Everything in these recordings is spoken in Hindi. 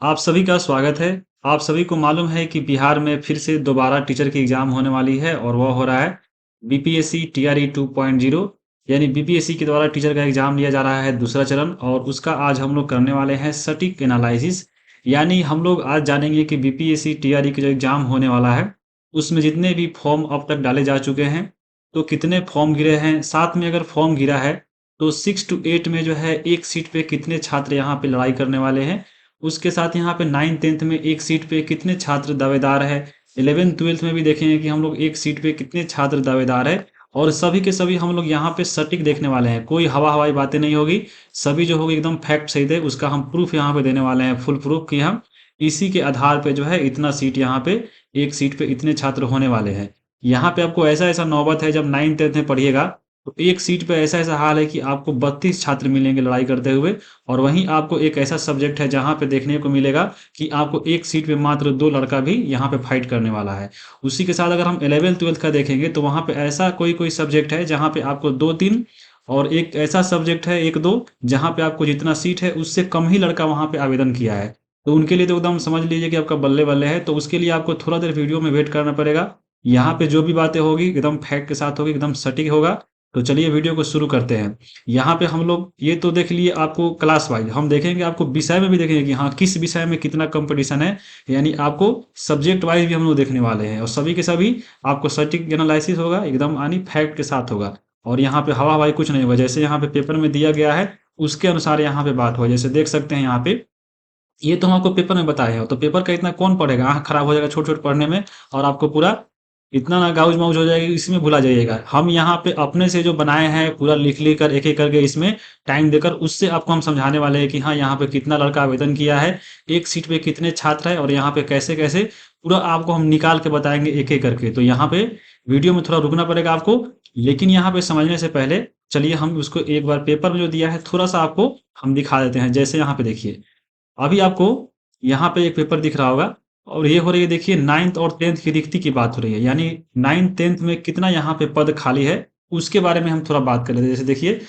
आप सभी का स्वागत है। आप सभी को मालूम है कि बिहार में फिर से दोबारा टीचर की एग्ज़ाम होने वाली है और वह हो रहा है बीपीएससी टीआरई 2.0 यानी बीपीएससी के द्वारा टीचर का एग्ज़ाम लिया जा रहा है दूसरा चरण और उसका आज हम लोग करने वाले हैं सटीक एनालिसिस। यानी हम लोग आज जानेंगे कि बीपीएससी टीआरई का जो एग्ज़ाम होने वाला है, उसमें जितने भी फॉर्म अब तक डाले जा चुके हैं, तो कितने फॉर्म गिरे हैं, साथ में अगर फॉर्म गिरा है, तो 6 टू 8 में जो है एक सीट पे कितने छात्र यहाँ पे लड़ाई करने वाले हैं। उसके साथ यहाँ पे 9th-10th में एक सीट पे कितने छात्र दावेदार है। 11th-12th में भी देखेंगे कि हम लोग एक सीट पे कितने छात्र दावेदार है और सभी के सभी हम लोग यहाँ पे सटीक देखने वाले हैं। कोई हवा हवाई बातें नहीं होगी। सभी जो होगी एकदम फैक्ट सहित है, उसका हम प्रूफ यहाँ पे देने वाले हैं, फुल प्रूफ कि हम इसी के आधार पे जो है इतना सीट यहाँ पे एक सीट पे इतने छात्र होने वाले हैं। यहाँ पे आपको ऐसा-ऐसा नौबत है जब 9th-10th में पढ़िएगा, तो एक सीट पे ऐसा-ऐसा हाल है कि आपको 32 छात्र मिलेंगे लड़ाई करते हुए और वहीं आपको एक ऐसा सब्जेक्ट है जहाँ पे देखने को मिलेगा कि आपको एक सीट पे मात्र 2 लड़का भी यहाँ पे फाइट करने वाला है। उसी के साथ अगर हम 11th-12th का देखेंगे तो वहाँ पे ऐसा कोई-कोई सब्जेक्ट है जहाँ पे आपको 2-3 और एक ऐसा सब्जेक्ट है 1-2 जहाँ पे आपको जितना सीट है उससे कम ही लड़का वहाँ पे आवेदन किया है। तो उनके लिए तो एकदम समझ लीजिए कि आपका बल्ले-बल्ले है, तो उसके लिए आपको थोड़ा देर वीडियो में वेट करना पड़ेगा। यहाँ पे जो भी बातें होगी एकदम फैक्ट के साथ होगी, एकदम सटीक होगा। तो चलिए वीडियो को शुरू करते हैं। यहाँ पे हम लोग ये तो देख लिए आपको क्लास वाइज, हम देखेंगे आपको विषय में भी देखेंगे कि हाँ किस विषय में कितना कंपटीशन है। यानी आपको सब्जेक्ट वाइज भी हम लोग देखने वाले हैं और सभी के सभी आपको सटीक एनालिसिस होगा, एकदम यानी फैक्ट के साथ होगा। और यहाँ पे हवा हवाई कुछ नहीं होगा, जैसे यहाँ पे पेपर में दिया गया है उसके अनुसार यहाँ पे बात होगा। जैसे देख सकते हैं यहाँ पे ये तो हम आपको पेपर में बताए हैं, तो पेपर का इतना कौन पढ़ेगा, आँख खराब हो जाएगा छोट-छोट पढ़ने में और आपको पूरा इतना ना गाउज-माउज हो जाएगी, इसमें भुला जाइएगा। हम यहाँ पे अपने से जो बनाए हैं पूरा लिख-लिख कर एक-एक करके इसमें टाइम देकर उससे आपको हम समझाने वाले हैं कि हाँ, यहाँ पे कितना लड़का आवेदन किया है, एक सीट पे कितने छात्र हैं और यहाँ पे कैसे-कैसे पूरा आपको हम निकाल के बताएँगे एक-एक करके। तो यहाँ पे वीडियो में थोड़ा रुकना पड़ेगा आपको, लेकिन यहाँ पे समझने से पहले चलिए हम उसको एक बार पेपर में जो दिया है थोड़ा-सा आपको हम दिखा देते हैं। जैसे यहाँ पे देखिए, अभी आपको यहाँ पे एक पेपर दिख रहा होगा और ये हो रही है देखिए 9th और 10th की रिक्ति की बात हो रही है। यानी 9th-10th में कितना यहाँ पे पद खाली है, उसके बारे में हम थोड़ा बात कर लेते हैं। जैसे देखिए,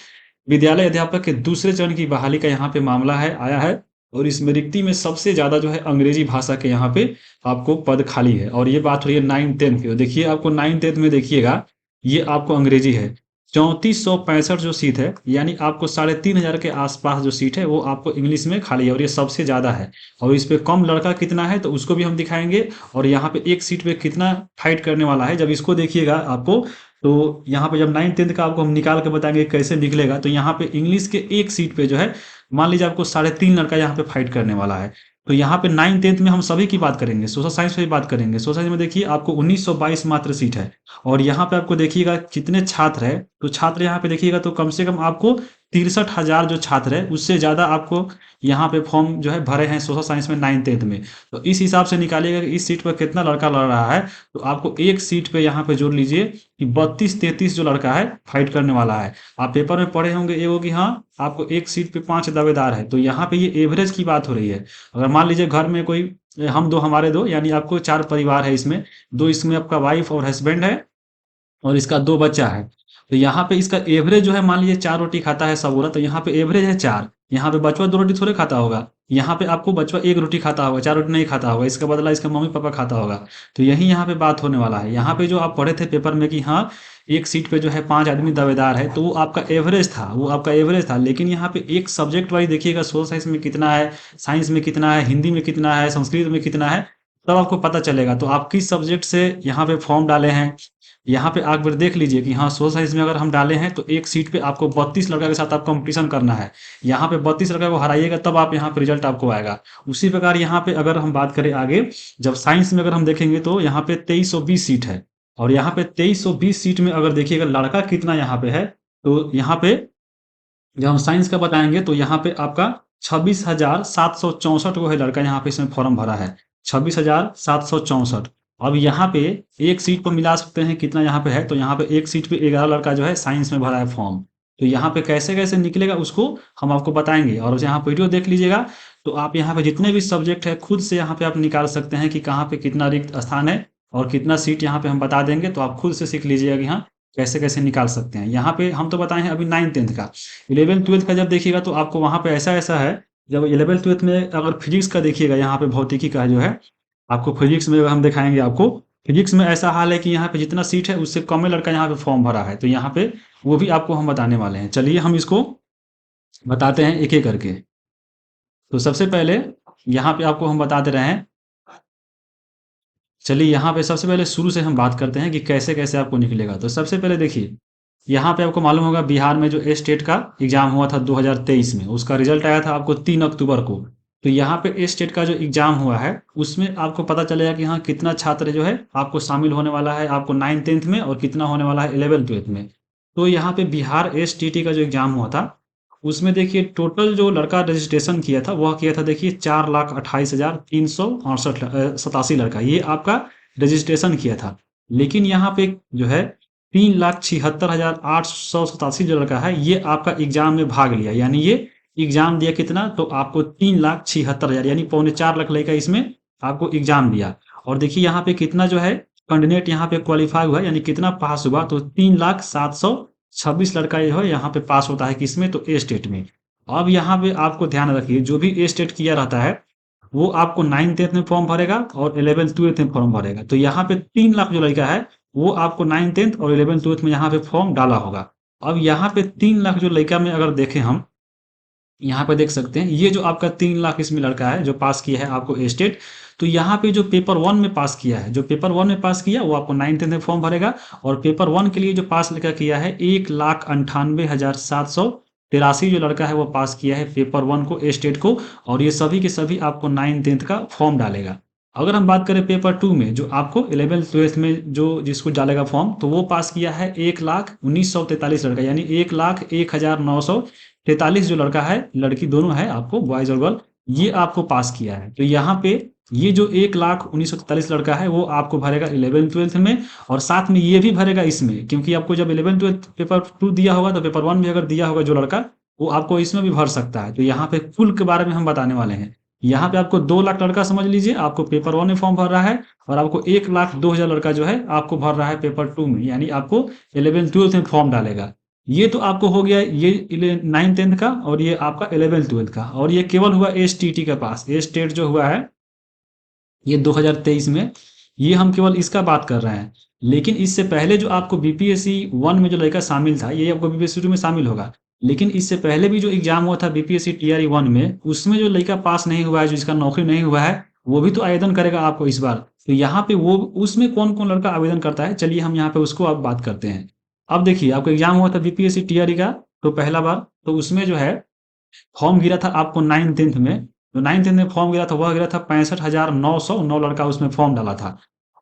विद्यालय अध्यापक के दूसरे चरण की बहाली का यहाँ पे मामला है आया है और इसमें रिक्ति में सबसे ज़्यादा जो है अंग्रेजी भाषा के यहाँ पे आपको पद खाली है और ये बात हो रही है 9th-10th की। तो देखिए आपको 9th-10th में देखिएगा, ये आपको अंग्रेजी है। 3465 जो सीट है, यानी आपको 3500 के आसपास जो सीट है वो आपको इंग्लिश में खाली है और ये सबसे ज़्यादा है। और इस पे कम लड़का कितना है तो उसको भी हम दिखाएँगे और यहाँ पे एक सीट पे कितना फाइट करने वाला है। जब इसको देखिएगा आपको, तो यहाँ पे जब 9th-10th का आपको हम निकाल के बताएँगे कैसे निकलेगा, तो यहाँ पे इंग्लिश के एक सीट पे जो है, मान लीजिए आपको 3.5 लड़का यहाँ पे फाइट करने वाला है। तो यहाँ पे 9th-10th में हम सभी की बात करेंगे, सोशल साइंस पे भी बात करेंगे। सोशल साइंस में देखिए आपको 1922 मात्र सीट है और यहाँ पे आपको देखिएगा कितने छात्र हैं, तो छात्र यहाँ पे देखिएगा तो कम से कम आपको 63,000 जो छात्र है, उससे ज़्यादा आपको यहाँ पे फॉर्म जो है भरे हैं सोशल साइंस में 9th-10th में। तो इस हिसाब से निकालिएगा कि इस सीट पर कितना लड़का लड़ रहा है, तो आपको एक सीट पे यहाँ पे जोड़ लीजिए कि 32-33 जो लड़का है, फाइट करने वाला है। आप पेपर में पढ़े होंगे एगो कि हाँ, आपको एक सीट पे 5 दावेदार है, तो यहाँ पे ये एवरेज की बात हो रही है। अगर मान लीजिए घर में कोई हम 2 हमारे 2 यानी आपको 4 परिवार है इसमें, 2 इसमें आपका वाइफ और हस्बैंड है और इसका 2 बच्चा है। तो यहाँ पे इसका एवरेज जो है मान लीजिए 4 रोटी खाता है सब औरत, तो यहाँ पे एवरेज है 4। यहाँ पे बचवा 2 रोटी थोड़े खाता होगा। यहाँ पे आपको बचवा 1 रोटी खाता होगा, 4 रोटी नहीं खाता होगा। इसका बदला इसका मम्मी-पापा खाता होगा। तो यही यहाँ पे बात होने वाला है। यहाँ पे जो आप पढ़े थे पेपर में कि हाँ, एक सीट पे जो है 5 आदमी दावेदार है, तो वो आपका एवरेज था, वो आपका एवरेज था। लेकिन यहाँ पे एक सब्जेक्ट वाइज़ देखिएगा सोशल साइंस में कितना है, साइंस में कितना है, हिंदी में कितना है, संस्कृत में कितना है, तब आपको पता चलेगा। तो आप किस सब्जेक्ट से यहाँ पे फॉर्म डाले हैं, यहाँ पे आप एक बार देख लीजिए कि हाँ, सोशल साइंस में अगर हम डाले हैं तो एक सीट पे आपको 32 लड़का के साथ आप कंपटीशन करना है। यहाँ पे 32 लड़का को हराइएगा तब आप यहाँ पे रिजल्ट आपको आएगा। उसी प्रकार यहाँ पे अगर हम बात करें आगे, जब साइंस में अगर हम देखेंगे तो यहाँ पे 2320 सीट है और यहाँ पे 2320 सीट में अगर देखिएगा लड़का कितना यहाँ पे है, तो यहाँ पे जब हम साइंस का बताएँगे तो यहाँ पे आपका 26,764 वो है लड़का यहाँ पे इसमें फॉर्म भरा है, 26,764। अब यहाँ पे एक सीट पर मिला सकते हैं कितना यहाँ पे है, तो यहाँ पे एक सीट पे 11 लड़का जो है साइंस में भरा है फॉर्म। तो यहाँ पे कैसे-कैसे निकलेगा उसको हम आपको बताएँगे और यहाँ वीडियो देख लीजिएगा, तो आप यहाँ पे जितने भी सब्जेक्ट है खुद से यहाँ पे आप निकाल सकते हैं कि कहाँ पे कितना रिक्त स्थान है और कितना सीट यहाँ पे हम बता देंगे, तो आप खुद से सीख लीजिएगा कि हाँ, कैसे-कैसे निकाल सकते हैं। यहाँ पे हम तो बताए हैं अभी 9th-10th का। 11th-12th का जब देखिएगा तो आपको वहाँ पे ऐसा-ऐसा है जब 11th-12th में अगर फिजिक्स का देखिएगा, यहाँ पे भौतिकी का जो है, आपको फिजिक्स में हम दिखाएंगे आपको। फिजिक्स में ऐसा हाल है कि यहाँ पे जितना सीट है उससे कम ही लड़का यहाँ पे फॉर्म भरा है, तो यहाँ पे वो भी आपको हम बताने वाले हैं। चलिए हम इसको बताते हैं एक एक करके। तो सबसे पहले यहाँ पे आपको हम बता दे रहे हैं। चलिए यहाँ पे सबसे पहले शुरू से हम बात करते हैं कि कैसे कैसे आपको निकलेगा। तो सबसे पहले देखिए, यहाँ पे आपको मालूम होगा बिहार में जो स्टेट का एग्जाम हुआ था 2023 में, उसका रिजल्ट आया था आपको 3 अक्टूबर को। तो यहाँ पे स्टेट का जो एग्जाम हुआ है उसमें आपको पता चलेगा कि हाँ कितना छात्र जो है आपको शामिल होने वाला है आपको 9th-10th में, और कितना होने वाला है 11th-12th में। तो यहाँ पे बिहार STT का जो एग्जाम हुआ था उसमें देखिए टोटल जो लड़का रजिस्ट्रेशन किया था वह किया था देखिए 4,28,368 लड़का, ये आपका रजिस्ट्रेशन किया था। लेकिन यहाँ पे जो है 3,76,887 जो लड़का है ये आपका एग्जाम में भाग लिया, यानी ये एग्जाम दिया कितना, तो आपको 3,76,000 यानी 3.25 लाख लड़का इसमें आपको एग्जाम दिया। और देखिए यहाँ पे कितना जो है कैंडिडेट यहाँ पे क्वालिफाई हुआ, यानी कितना पास हुआ, तो 3,726 लड़का जो है यहाँ पे पास होता है किसमें, तो ए स्टेट में। अब यहाँ पे आपको ध्यान रखिए, जो भी ए स्टेट किया रहता है वो आपको 9th-10th में फॉर्म भरेगा और 11th-12th में फॉर्म भरेगा। तो यहाँ पे 3 लाख जो लड़का है वो आपको 9th-10th और 11th-12th में यहाँ पे फॉर्म डाला होगा। अब यहाँ पे 3 लाख जो लड़का में अगर देखें हम, यहाँ पे देख सकते हैं ये जो आपका 3 लाख इसमें लड़का है जो पास किया है आपको स्टेट। तो यहाँ पे जो पेपर 1 में पास किया है, जो पेपर 1 में पास किया वो आपको 9th-10th में फॉर्म भरेगा। और पेपर 1 के लिए जो पास लड़का किया है 1,98,783 जो लड़का है वो पास किया है पेपर 1 को स्टेट को। और ये सभी के सभी आपको 9th-10th का फॉर्म डालेगा। अगर हम बात करें पेपर 2 में, जो आपको 11th-12th में जो जिसको डालेगा फॉर्म, तो वो पास किया है 1,19,43 लड़का, यानी 1,01,943 जो लड़का है, लड़की दोनों है आपको बॉयज और गर्ल, ये आपको पास किया है। तो यहाँ पे ये जो 1,19,43 लड़का है वो आपको भरेगा 11th-12th में, और साथ में ये भी भरेगा इसमें, क्योंकि आपको जब 11th-12th पेपर 2 दिया होगा तो पेपर 1 भी अगर दिया होगा जो लड़का, वो आपको इसमें भी भर सकता है। तो यहाँ पे कुल के बारे में हम बताने वाले हैं। यहाँ पे आपको 2 लाख लड़का समझ लीजिए आपको पेपर 1 में फॉर्म भर रहा है, और आपको 1,02,000 लड़का जो है आपको भर रहा है पेपर 2 में, यानी आपको 11th-12th में फॉर्म डालेगा। ये तो आपको हो गया ये 9th-10th का, और ये आपका 11th-12th का, और ये केवल हुआ STT के पास। ए स्टेट जो हुआ है ये 2023 में, ये हम केवल इसका बात कर रहे हैं। लेकिन इससे पहले जो आपको BPSC 1 में जो लड़का शामिल था, ये आपको BPSC 2 में शामिल होगा। लेकिन इससे पहले भी जो एग्जाम हुआ था BPSC TRE 1 में, उसमें जो लड़का पास नहीं हुआ है, जिसका नौकरी नहीं हुआ है, वो भी तो आवेदन करेगा आपको इस बार। तो यहाँ पे वो उसमें कौन कौन लड़का आवेदन करता है, चलिए हम यहाँ पे उसको अब बात करते हैं। अब देखिए आपको एग्जाम हुआ था BPSC TRE का, तो पहला बार, तो उसमें जो है फॉर्म गिरा था आपको 9th-10th में। तो 9th-10th में फॉर्म गिरा था, वह गिरा था 65,909 लड़का उसमें फॉर्म डाला था।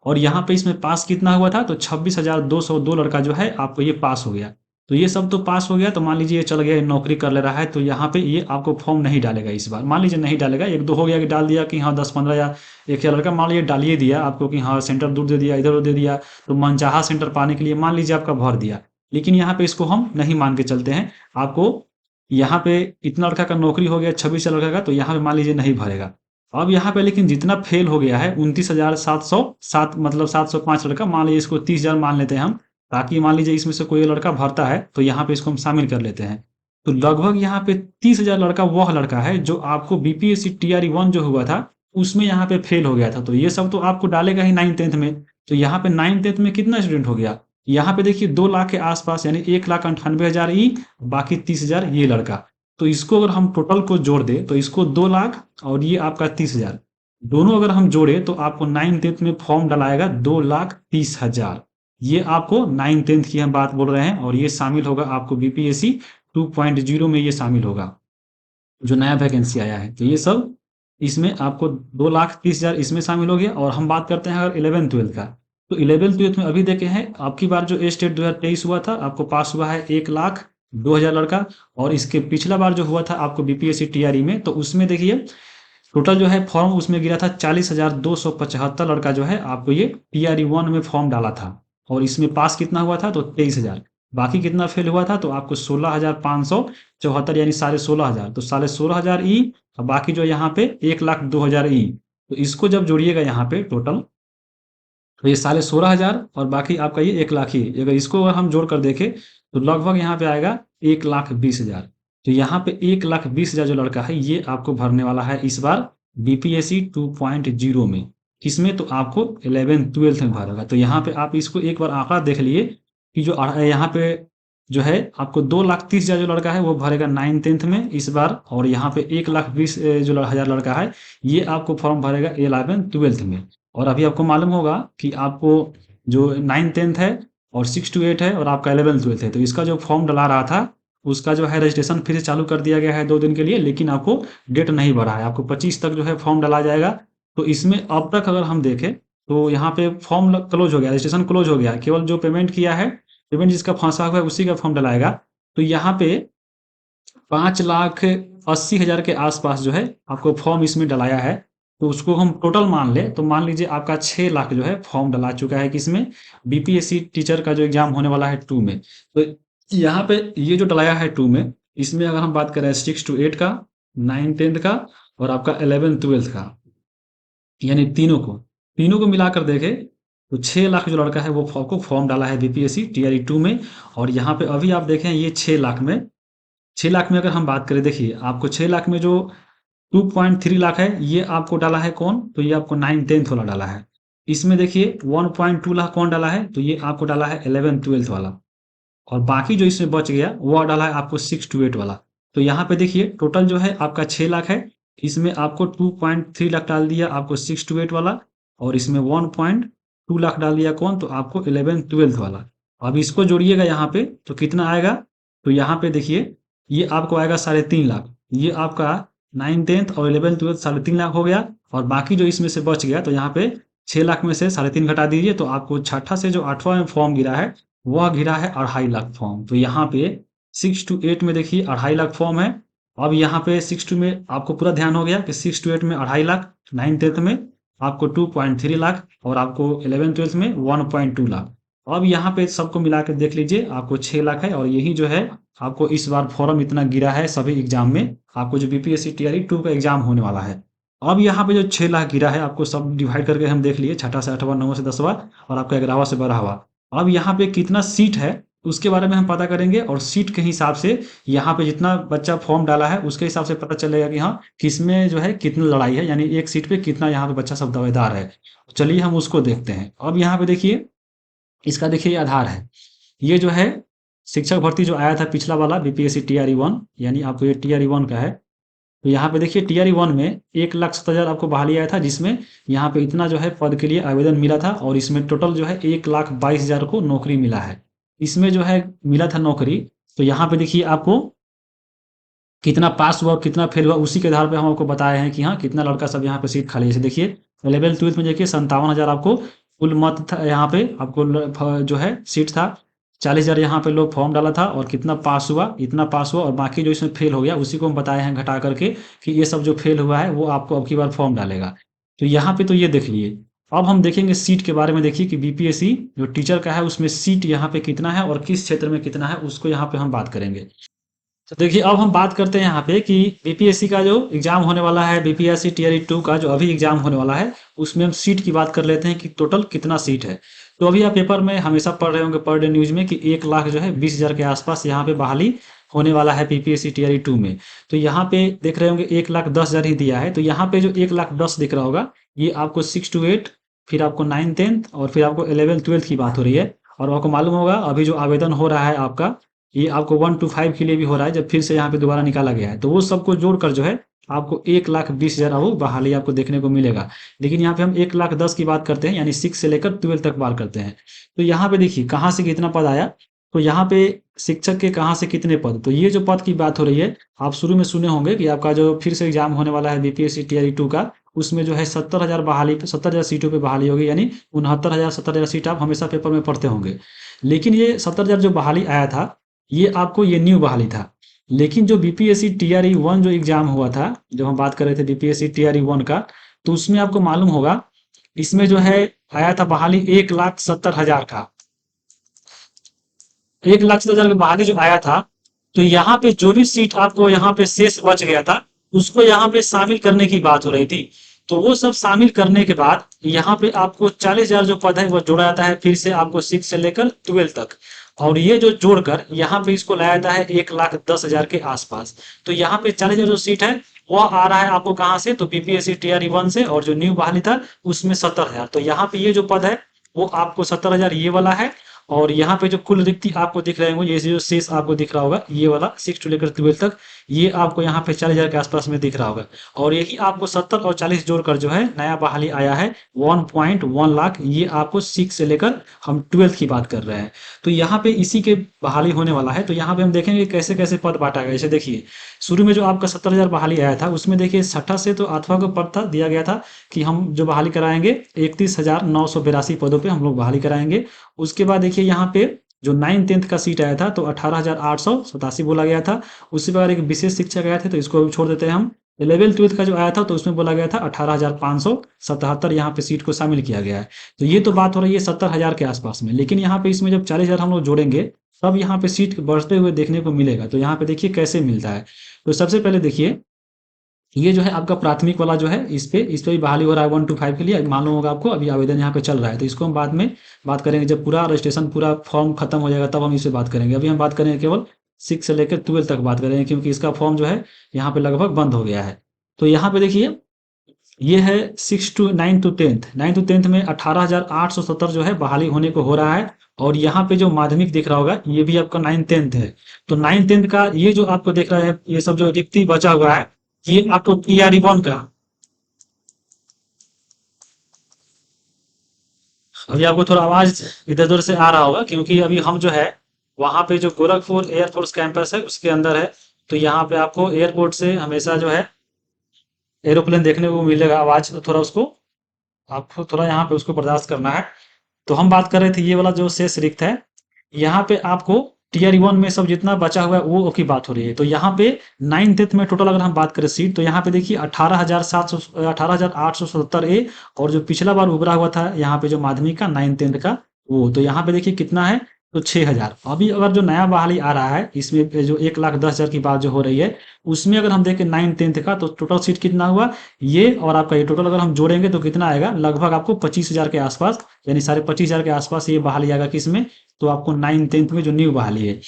और यहाँ पे इसमें पास कितना हुआ था, तो 26,202 लड़का जो है आपको ये पास हो गया। तो ये सब तो पास हो गया, तो मान लीजिए ये चल गया, ये नौकरी कर ले रहा है, तो यहाँ पे ये आपको फॉर्म नहीं डालेगा इस बार। मान लीजिए नहीं डालेगा, एक दो हो गया कि डाल दिया कि हाँ 10-15 या एक या लड़का मान लीजिए डाल ही दिया आपको कि हाँ सेंटर दूर दे दिया, इधर उधर दे दिया, तो मनचाहा सेंटर पाने के लिए मान लीजिए आपका भर दिया। लेकिन यहाँ पे इसको हम नहीं मान के चलते हैं। आपको यहाँ पे इतना लड़का का नौकरी हो गया 26 लड़का का, तो यहाँ पे मान लीजिए नहीं भरेगा। अब यहाँ पे लेकिन जितना फेल हो गया है 29,707, मतलब 705 लड़का, मान लीजिए इसको 30,000 मान लेते हैं हम, ताकि मान लीजिए इसमें से कोई लड़का भरता है तो यहाँ पे इसको हम शामिल कर लेते हैं। तो लगभग यहाँ पे 30,000 लड़का वह लड़का है जो आपको BPSC TRE 1 जो हुआ था उसमें यहाँ पे फेल हो गया था। तो ये सब तो आपको डालेगा ही 9th-10th में। तो यहाँ पे 9th-10th में कितना स्टूडेंट हो गया, यहाँ पे देखिए 2 लाख के आसपास, यानी 1,98,000 बाकी 30,000 ये लड़का। तो इसको अगर हम टोटल को जोड़ दें तो इसको 2 लाख और ये आपका 30,000, दोनों अगर हम जोड़े तो आपको 9th-10th में फॉर्म डलाएगा 2,30,000। ये आपको 9th-10th की हम बात बोल रहे हैं, और ये शामिल होगा आपको BPSC 2.0 में, ये शामिल होगा जो नया वैकेंसी आया है। तो ये सब इसमें आपको 2,30,000 इसमें शामिल हो गया। और हम बात करते हैं अगर 11th-12th का, तो 11th-12th में अभी देखे हैं आपकी बार जो स्टेट 2023 हुआ था आपको पास हुआ है 1,02,000 लड़का। और इसके पिछला बार जो हुआ था आपको BPSC TRE में, तो उसमें देखिए टोटल जो है फॉर्म उसमें गिरा था 40,275 लड़का जो है आपको ये TRE 1 में फॉर्म डाला था। और इसमें पास कितना हुआ था, तो 23,000। बाकी कितना फेल हुआ था, तो आपको 16,574, यानी 16,500। तो 16,500 और बाकी जो यहाँ पे 1,02,000 तो इसको जब जोड़िएगा यहाँ पे टोटल, तो ये 16,500 और बाकी आपका ये 1 लाख ही। अगर इसको अगर हम जोड़ कर देखें तो लगभग यहाँ पे आएगा 1,20,000। तो यहाँ पे 1,20,000 जो लड़का है ये आपको भरने वाला है इस बार बीपीएससी 2.0 में। किसमें? तो आपको 11th-12th में भरेगा। तो यहाँ पे आप इसको एक बार आंकड़ा देख लिए कि जो यहाँ पे जो है आपको 2,30,000 जो लड़का है वो भरेगा 9th-10th में इस बार, और यहाँ पे 1,20,000 जो हजार लड़का है ये आपको फॉर्म भरेगा 11th-12th में। और अभी आपको मालूम होगा कि आपको जो 9th-10th है और 6 to 8 है और आपका 11th-12th है, तो इसका जो फॉर्म डला रहा था उसका जो है रजिस्ट्रेशन फिर से चालू कर दिया गया है 2 दिन के लिए, लेकिन आपको डेट नहीं बढ़ा है। आपको 25 तक जो है फॉर्म डाला जाएगा। तो इसमें अब तक अगर हम देखें तो यहाँ पे फॉर्म क्लोज हो गया, रजिस्ट्रेशन क्लोज हो गया। केवल जो पेमेंट किया है, पेमेंट जिसका फंसा हुआ है उसी का फॉर्म डलाएगा। तो यहाँ पे 5,80,000 के आसपास जो है आपको फॉर्म इसमें डलाया है। तो उसको हम टोटल मान ले तो मान लीजिए आपका 6 लाख जो है फॉर्म डला चुका है किसमें? बीपीएससी टीचर का जो एग्जाम होने वाला है 2 में। तो यहाँ पे ये जो डलाया है 2 में, इसमें अगर हम बात करें 6 to 8 का, 9th-10th का और आपका 11th-12th का, यानी तीनों को मिलाकर देखें तो 6 लाख जो लड़का है वो को फॉर्म डाला है बीपीएससी टीआरई 2 में। और यहाँ पे अभी आप देखें ये 6 लाख में अगर हम बात करें, देखिए आपको 6 लाख में जो 2.3 लाख है ये आपको डाला है कौन? तो ये आपको 9th-10th वाला डाला है। इसमें देखिए 1.2 लाख कौन डाला है? तो ये आपको डाला है 11th-12th वाला। और बाकी जो इसमें बच गया वो डाला है आपको 6 to 8 वाला। तो यहाँ पे देखिए टोटल जो है आपका 6 लाख है, इसमें आपको 2.3 लाख डाल दिया आपको 6 to 8 वाला, और इसमें 1.2 लाख डाल दिया कौन? तो आपको 11th-12th वाला। अब इसको जोड़िएगा यहाँ पे तो कितना आएगा? तो यहाँ पे देखिए ये आपको आएगा 3.5 लाख। ये आपका 9th-10th और 11th-12th 3.5 लाख हो गया। और बाकी जो इसमें से बच गया तो यहाँ पे 6 लाख में से 3.5 घटा दीजिए तो आपको छठा से जो 8वां में फॉर्म गिरा है वह गिरा है 2.5 लाख फॉर्म। तो यहाँ पे 6 to 8 में देखिए 2.5 लाख फॉर्म है। अब यहाँ पे 6 to में आपको पूरा ध्यान हो गया कि 6 to 8 में 2.5 लाख, 9th-10th में आपको 2.3 लाख और आपको 11th-12th में 1.2 लाख। अब यहाँ पे सबको मिला के देख लीजिए आपको 6 लाख है। और यही जो है आपको इस बार फॉर्म इतना गिरा है सभी एग्जाम में, आपको जो बीपीएससी टीआरई 2 का एग्जाम होने वाला है। अब यहाँ पे जो 6 लाख गिरा है आपको सब डिवाइड करके हम देख लिए, छठा से 8वां, 9वां से 10वां और आपका 11वां से 12वां। अब यहाँ पे कितना सीट है उसके बारे में हम पता करेंगे, और सीट के हिसाब से यहाँ पे जितना बच्चा फॉर्म डाला है उसके हिसाब से पता चलेगा कि हाँ किसमें जो है कितनी लड़ाई है, यानी एक सीट पे कितना यहाँ पे बच्चा सब दावेदार है। चलिए हम उसको देखते हैं। अब यहाँ पे देखिए इसका देखिए आधार है, ये जो है शिक्षक भर्ती जो आया था पिछला वाला बीपीएससी टीआरई 1, यानी आपको ये टीआरई 1 का है। तो यहाँ पे देखिए टीआरई 1 में 1,70,000 आपको बहाली आया था, जिसमें यहाँ पे इतना जो है पद के लिए आवेदन मिला था, और इसमें टोटल जो है 1,22,000 को नौकरी मिला है। इसमें जो है मिला था नौकरी, तो यहाँ पे देखिए आपको कितना पास हुआ कितना फेल हुआ उसी के आधार पे हम आपको बताए हैं कि हाँ कितना लड़का सब यहाँ पे सीट खाली है। जैसे देखिए 11th-12th में देखिए 57,000 आपको कुल मत था, यहाँ पे आपको जो है सीट था। 40,000 यहाँ पे लोग फॉर्म डाला था, और कितना पास हुआ, इतना पास हुआ, और बाकी जो इसमें फेल हो गया उसी को हम बताए हैं घटा करके कि ये सब जो फेल हुआ है वो आपको अब की बार फॉर्म डालेगा। तो यहाँ पे तो ये देख लिए। अब हम देखेंगे सीट के बारे में। देखिए कि बीपीएससी जो टीचर का है उसमें सीट यहाँ पे कितना है और किस क्षेत्र में कितना है उसको यहाँ पे हम बात करेंगे। तो देखिए अब हम बात करते हैं यहाँ पे कि बीपीएससी का जो एग्जाम होने वाला है, बीपीएससी टीआरई 2 का जो अभी एग्जाम होने वाला है, उसमें हम सीट की बात कर लेते हैं कि टोटल कितना सीट है। तो अभी आप पेपर में हमेशा पढ़ रहे होंगे पर डे न्यूज में कि 1 लाख जो है 20,000 के आसपास यहाँ पे बहाली होने वाला है बीपीएससी टीआरई 2 में। तो यहाँ पे देख रहे होंगे 1,10,000 ही दिया है। तो यहाँ पे जो 1,10,000 दिख रहा होगा ये आपको 6 to 8, फिर आपको 9th-10th और फिर आपको 11th-12th की बात हो रही है। और आपको मालूम होगा अभी जो आवेदन हो रहा है आपका, ये आपको 1 to 5 के लिए भी हो रहा है, जब फिर से यहाँ पे दोबारा निकाला गया है। तो वो सबको जोड़कर जो है आपको 1,20,000 वो बहाली आपको देखने को मिलेगा। लेकिन यहाँ पे हम 1,10,000 की बात करते हैं, यानी 6 से लेकर 12 तक बात करते हैं। तो यहाँ पे देखिए कहाँ से कितना पद आया। तो यहाँ पे शिक्षक के कहाँ से कितने पद, तो ये जो पद की बात हो रही है आप शुरू में सुने होंगे कि आपका जो फिर से एग्जाम होने वाला है बीपीएससी टीआरई 2 का, उसमें जो है 70,000 बहाली, 70,000 सीटों पे बहाली होगी, यानी 69,000 सीट आप हमेशा पेपर में पढ़ते होंगे। लेकिन ये 70,000 जो बहाली आया था ये आपको ये न्यू बहाली था। लेकिन जो बीपीएससी टीआरई 1 जो एग्जाम हुआ था, जब हम बात कर रहे थे बीपीएससी टीआरई 1 का, तो उसमें आपको मालूम होगा इसमें जो है आया था बहाली 1,70,000 का। 1,70,000 का बहाली जो आया था, तो यहाँ पे जो भी सीट आपको यहाँ पे शेष बच गया था उसको यहाँ पे शामिल करने की बात हो रही थी। तो वो सब शामिल करने के बाद यहाँ पे आपको 40,000 जो पद है वो जोड़ा जाता है फिर से आपको 6 से लेकर 12 तक। और ये जो जोड़कर यहाँ पे इसको लाया जाता है 1,10,000 के आसपास। तो यहाँ पे 40,000 जो सीट है वो आ रहा है आपको कहाँ से, तो बीपीएससी टीआरई 1 से, और जो न्यू बहाली था उसमें 70,000। तो यहाँ पे ये जो पद है वो आपको 70,000 ये वाला है। और यहाँ पे जो कुल रिक्ति आपको दिख रहे होंगे, ये जो शेष आपको दिख रहा होगा ये वाला 6 टू लेकर 12 तक, ये आपको यहाँ पे 40,000 के आसपास में दिख रहा होगा। और यही आपको 70 और 40 जोड़कर जो है नया बहाली आया है 1.1 लाख। ये आपको 6 से लेकर हम 12 की बात कर रहे हैं। तो यहाँ पे इसी के बहाली होने वाला है। तो यहाँ पे हम देखेंगे कैसे कैसे पद बांटा गया। जैसे देखिए शुरू में जो आपका 70,000 बहाली आया था उसमें देखिए 6ठा से तो 8वां को पद था, दिया गया था कि हम जो बहाली कराएंगे 31,982 पदों पे हम लोग बहाली कराएंगे। उसके बाद देखिए यहाँ पे जो 9th-10th का सीट आया था तो 18,887 बोला गया था। उसके बाद एक विशेष शिक्षक आए थे तो इसको छोड़ देते हैं हम। 11th-12th का जो आया था तो उसमें बोला गया था 18,577 यहाँ पे सीट को शामिल किया गया है। तो ये तो बात हो रही है 70,000 के आसपास में। लेकिन यहाँ पे इसमें जब 40,000 हम लोग जोड़ेंगे तब यहाँ पे सीट बढ़ते हुए देखने को मिलेगा। तो यहाँ पे देखिए कैसे मिलता है। तो सबसे पहले देखिए ये जो है आपका प्राथमिक वाला जो है इस पे भी बहाली हो रहा है 1 to 5 के लिए। मालूम होगा आपको, अभी आवेदन यहाँ पे चल रहा है। तो इसको हम बाद में बात करेंगे जब पूरा रजिस्ट्रेशन पूरा फॉर्म खत्म हो जाएगा तब हम इससे बात करेंगे। अभी हम बात करेंगे केवल 6 से लेकर 12 तक बात करेंगे, क्योंकि इसका फॉर्म जो है यहाँ पे लगभग बंद हो गया है। तो यहाँ पे देखिए ये है 9 to 10th में 18,870 जो है बहाली होने को हो रहा है। और यहाँ पे जो माध्यमिक दिख रहा होगा ये भी आपका 9th-10th है। तो 9th-10th का ये जो आपको देख रहा है ये सब जो रिक्ति बचा हुआ है ये आपको टीआरई 1 का, अभी आपको थोड़ा आवाज इधर उधर से आ रहा होगा क्योंकि अभी हम जो है वहां पे जो गोरखपुर एयरफोर्स कैंपस है उसके अंदर है। तो यहाँ पे आपको एयरपोर्ट से हमेशा जो है एरोप्लेन देखने को मिलेगा आवाज, तो थोड़ा उसको आपको थोड़ा यहाँ पे उसको बर्दाश्त करना है। तो हम बात कर रहे थे ये वाला जो शेष रिक्त है यहाँ पे आपको टीआर 1 में सब जितना बचा हुआ है वो की बात हो रही है। तो यहाँ पे 9th-10th में टोटल अगर हम बात करें सीट तो यहाँ पे देखिए 18,877 और जो पिछला बार उभरा हुआ था यहाँ पे जो माध्यमिक का 9th-10th का वो, तो यहाँ पे देखिए कितना है, तो 6,000। अभी अगर जो नया बहाली आ रहा है इसमें जो 1,10,000 की बात जो हो रही है उसमें अगर हम देखें 9th-10th का तो टोटल सीट कितना हुआ ये, और आपका ये टोटल अगर हम जोड़ेंगे तो कितना आएगा, लगभग आपको 25,000 के आसपास, यानी 25,500 के आसपास ये बहाली आएगा किसमें, तो आपको 9th-10th में जो न्यू बहाली है।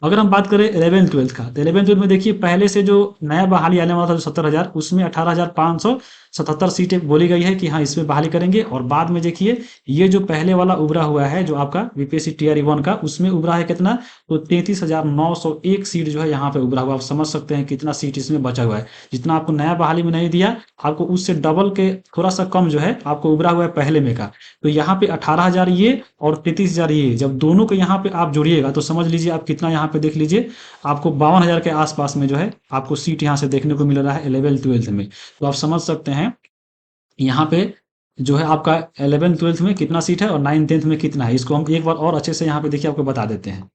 अगर हम बात करें 11th-12th का, तो 11th-12th में देखिए पहले से जो नया बहाली आने वाला था जो 70,000 उसमें 18,577 सीटें बोली गई है कि हाँ इसमें बहाली करेंगे। और बाद में देखिए ये जो पहले वाला उभरा हुआ है जो आपका बीपीएससी टीआरई 1 का उसमें उभरा है कितना, तो 33,901 सीट जो है यहाँ पे उभरा हुआ। आप समझ सकते हैं कितना सीट इसमें बचा हुआ है। जितना आपको नया बहाली में नहीं दिया आपको उससे डबल के थोड़ा सा कम जो है आपको उभरा हुआ है पहले में का। तो यहाँ पे 18,000 ये और 33,000 ये, जब दोनों को यहाँ पे आप जोड़िएगा तो समझ लीजिए आप कितना यहाँ पे देख लीजिए आपको 52,000 के आसपास में जो है आपको सीट यहाँ से देखने को मिल रहा है 11th-12th में। तो आप समझ सकते हैं यहाँ पे जो है आपका 11th-12th में कितना सीट है और 9th-10th में कितना है। इसको हम एक बार और अच्छे से यहाँ पे देखिए आपको बता देते हैं।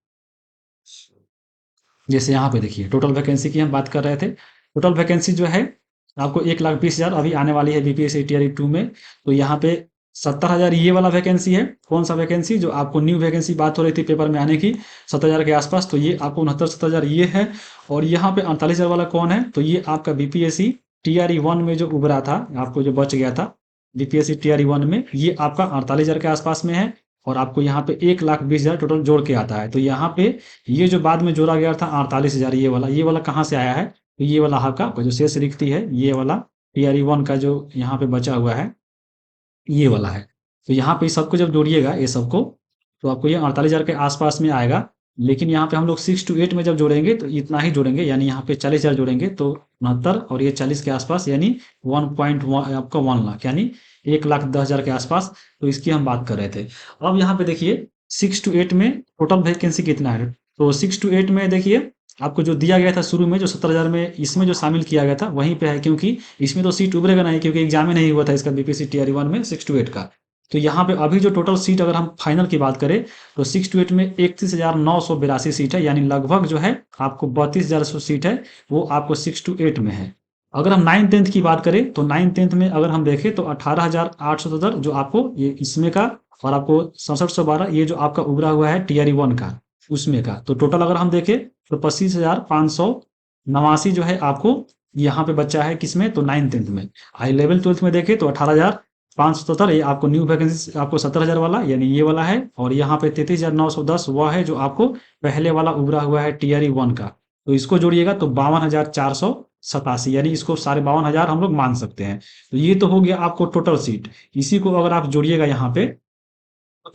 जैसे यहाँ पे देखिए टोटल वैकेंसी की हम बात कर रहे थे। टोटल वैकेंसी जो है आपको 1,20,000 अभी आने वाली है बीपीएससी टीआरई 2 में। तो यहाँ पे 70,000 ये वाला वैकेंसी है। कौन सा वैकेंसी, जो आपको न्यू वैकेंसी बात हो रही थी पेपर में आने की 70,000 के आसपास, तो ये आपको 69-70,000 ये है। और यहाँ पे 48,000 वाला कौन है, तो ये आपका बीपीएससी टीआरई 1 में जो उभरा था आपको जो बच गया था बीपीएससी टीआरई 1 में, ये आपका 48,000 के आसपास में है। और आपको यहाँ पे 1,20,000 टोटल जोड़ के आता है। तो यहाँ पे ये जो बाद में जोड़ा गया था 48,000 ये वाला कहाँ से आया है, तो ये वाला आपका जो शेष रिक्ति है ये वाला टीआरई 1 का जो यहाँ पे बचा हुआ है ये वाला है। तो यहाँ पे सबको जब जोड़िएगा ये सबको तो आपको ये 48,000 के आसपास में आएगा। लेकिन यहाँ पे हम लोग 6 to 8 में जब जोड़ेंगे तो इतना ही जोड़ेंगे, यानी यहाँ पे 40,000 जोड़ेंगे तो 69 और ये 40 के आसपास, यानी 1.1 आपका 1 लाख, यानी 1,10,000 के आसपास। तो इसकी हम बात कर रहे थे। अब यहाँ पे देखिए 6 to 8 में टोटल वैकेंसी कितना है, तो 6 to 8 में देखिए आपको जो दिया गया था शुरू में जो 70,000 में इसमें जो शामिल किया गया था वहीं पे है, क्योंकि इसमें तो सीट उभरेगा नहीं क्योंकि एग्जाम ही नहीं हुआ था इसका बीपीएससी टीआरई 1 में 6 to 8 का। तो यहाँ पे अभी जो टोटल सीट अगर हम फाइनल की बात करें तो 6 to 8 में 31,982 सीट है, यानी लगभग जो है आपको 32,000 सीट है वो आपको 6 to 8 में है। अगर हम 9th-10th की बात करें तो 9th-10th में अगर हम देखें तो 18,870 जो आपको ये इसमें का, और आपको 6712 ये जो आपका उभरा हुआ है टीआरई 1 का उसमें का। तो टोटल अगर हम देखें तो 25,589 जो है आपको यहाँ पे बच्चा है किसमें, तो 9th-10th में। 11th-12th में देखें तो 18,000 577 ये आपको न्यू वैकेंसी आपको 70,000 वाला यानी ये वाला है, और यहाँ पे 33,910 वह है जो आपको पहले वाला उभरा हुआ है टीआरई 1 का। तो इसको जोड़िएगा तो 52,487 यानी इसको 52,500 हम लोग मान सकते हैं। तो ये तो हो गया आपको टोटल सीट। इसी को अगर आप जोड़िएगा यहाँ पे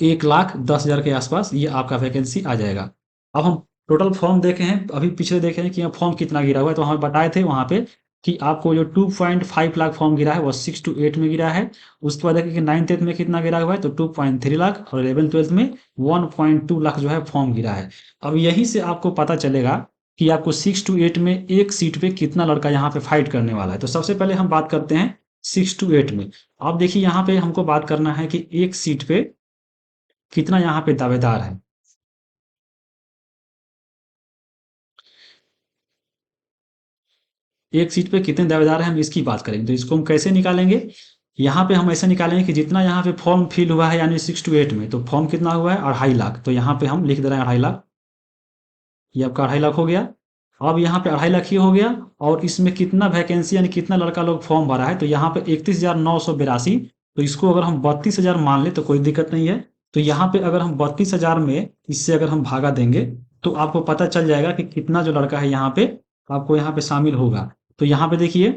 1,10,000 के आसपास ये आपका वैकेंसी आ जाएगा। अब हम टोटल फॉर्म देखे हैं, अभी पिछले देखे हैं कि यहाँ फॉर्म कितना गिरा हुआ है, तो हमें बताए थे वहाँ पे कि आपको जो 2.5 लाख फॉर्म गिरा है वो 6 to 8 में गिरा है। उसके बाद देखिए कि 9th 10th में कितना गिरा हुआ है तो 2.3 लाख, और 11th 12th में 1.2 लाख जो है फॉर्म गिरा है। अब यहीं से आपको पता चलेगा कि आपको 6 to 8 में एक सीट पे कितना लड़का यहाँ पे फाइट करने वाला है। तो सबसे पहले हम बात करते हैं 6 to 8 में। अब देखिए यहाँ पे हमको बात करना है कि एक सीट पे कितना यहाँ पे दावेदार है। एक सीट पे कितने दावेदार हैं हम इसकी बात करेंगे। तो इसको हम कैसे निकालेंगे, यहाँ पे हम ऐसे निकालेंगे कि जितना यहाँ पे फॉर्म फिल हुआ है यानी 6 to 8 में, तो फॉर्म कितना हुआ है 2.5 लाख, तो यहाँ पे हम लिख दे रहे हैं 2.5 लाख। ये आपका 2.5 लाख हो गया। अब यहाँ पे 2.5 लाख ही हो गया, और इसमें कितना वैकेंसी यानी कितना लड़का लोग फॉर्म भरा है तो यहाँ पे 31,982। तो इसको अगर हम 32,000 मान ले तो कोई दिक्कत नहीं है। तो यहाँ पे अगर हम 32,000 में इससे अगर हम भागा देंगे तो आपको पता चल जाएगा कि कितना जो लड़का है यहाँ पे आपको यहाँ पे शामिल होगा। तो यहाँ पे देखिए